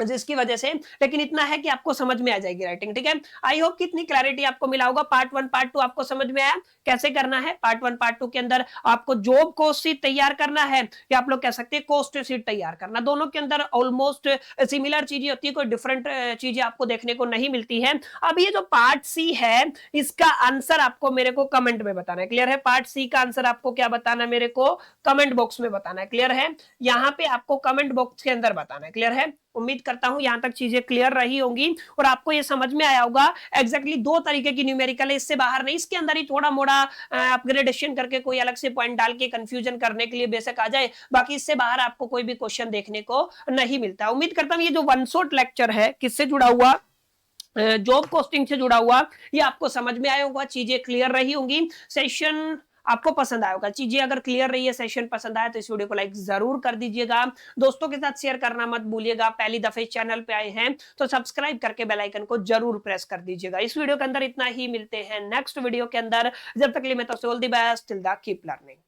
जिसकी वजह से, लेकिन इतना है कि आपको समझ में आ जाएगी राइटिंग। ठीक है, आई होप कितनी क्लैरिटी आपको मिला होगा। पार्ट 1 पार्ट 2 आपको समझ में आया कैसे करना है। पार्ट 1 पार्ट 2 के अंदर आपको जॉब कोस्ट शीट तैयार करना है, या आप लोग कह सकते हैं कॉस्ट शीट तैयार करना। दोनों के अंदर ऑलमोस्ट सिमिलर चीजें होती है, कोई डिफरेंट चीजें आपको देखने को नहीं मिलती है। अब ये जो पार्ट सी है, इसका आंसर आपको मेरे को कमेंट में बताना है। क्लियर है? पार्ट सी का आंसर आपको क्या बताना है? मेरे को कमेंट बॉक्स में बताना है। क्लियर है? यहाँ पे आपको कमेंट बॉक्स के अंदर बताना है। क्लियर है? उम्मीद करता हूं यहां तक चीजें क्लियर रही होंगी और आपको ये समझ में आया होगा। एग्जैक्टली दो तरीके की न्यूमेरिकल है, इससे बाहर नहीं। इसके अंदर ही थोड़ा मोड़ा अपग्रेडेशन करके कोई अलग से पॉइंट डाल के कंफ्यूजन करने के लिए बेशक आ जाए, बाकी इससे बाहर आपको कोई भी क्वेश्चन देखने को नहीं मिलता। उम्मीद करता हूं ये जो वन शॉट लेक्चर है किससे जुड़ा हुआ? जॉब कॉस्टिंग से जुड़ा हुआ, ये आपको समझ में आया होगा, चीजें क्लियर रही होंगी। सेशन आपको पसंद आया होगा। चीजें अगर क्लियर रही है, सेशन पसंद आया तो इस वीडियो को लाइक जरूर कर दीजिएगा। दोस्तों के साथ शेयर करना मत भूलिएगा। पहली दफे चैनल पे आए हैं तो सब्सक्राइब करके बेल आइकन को जरूर प्रेस कर दीजिएगा। इस वीडियो के अंदर इतना ही, मिलते हैं नेक्स्ट वीडियो के अंदर। जब तक के लिए मैं तो all the best, till the keep learning.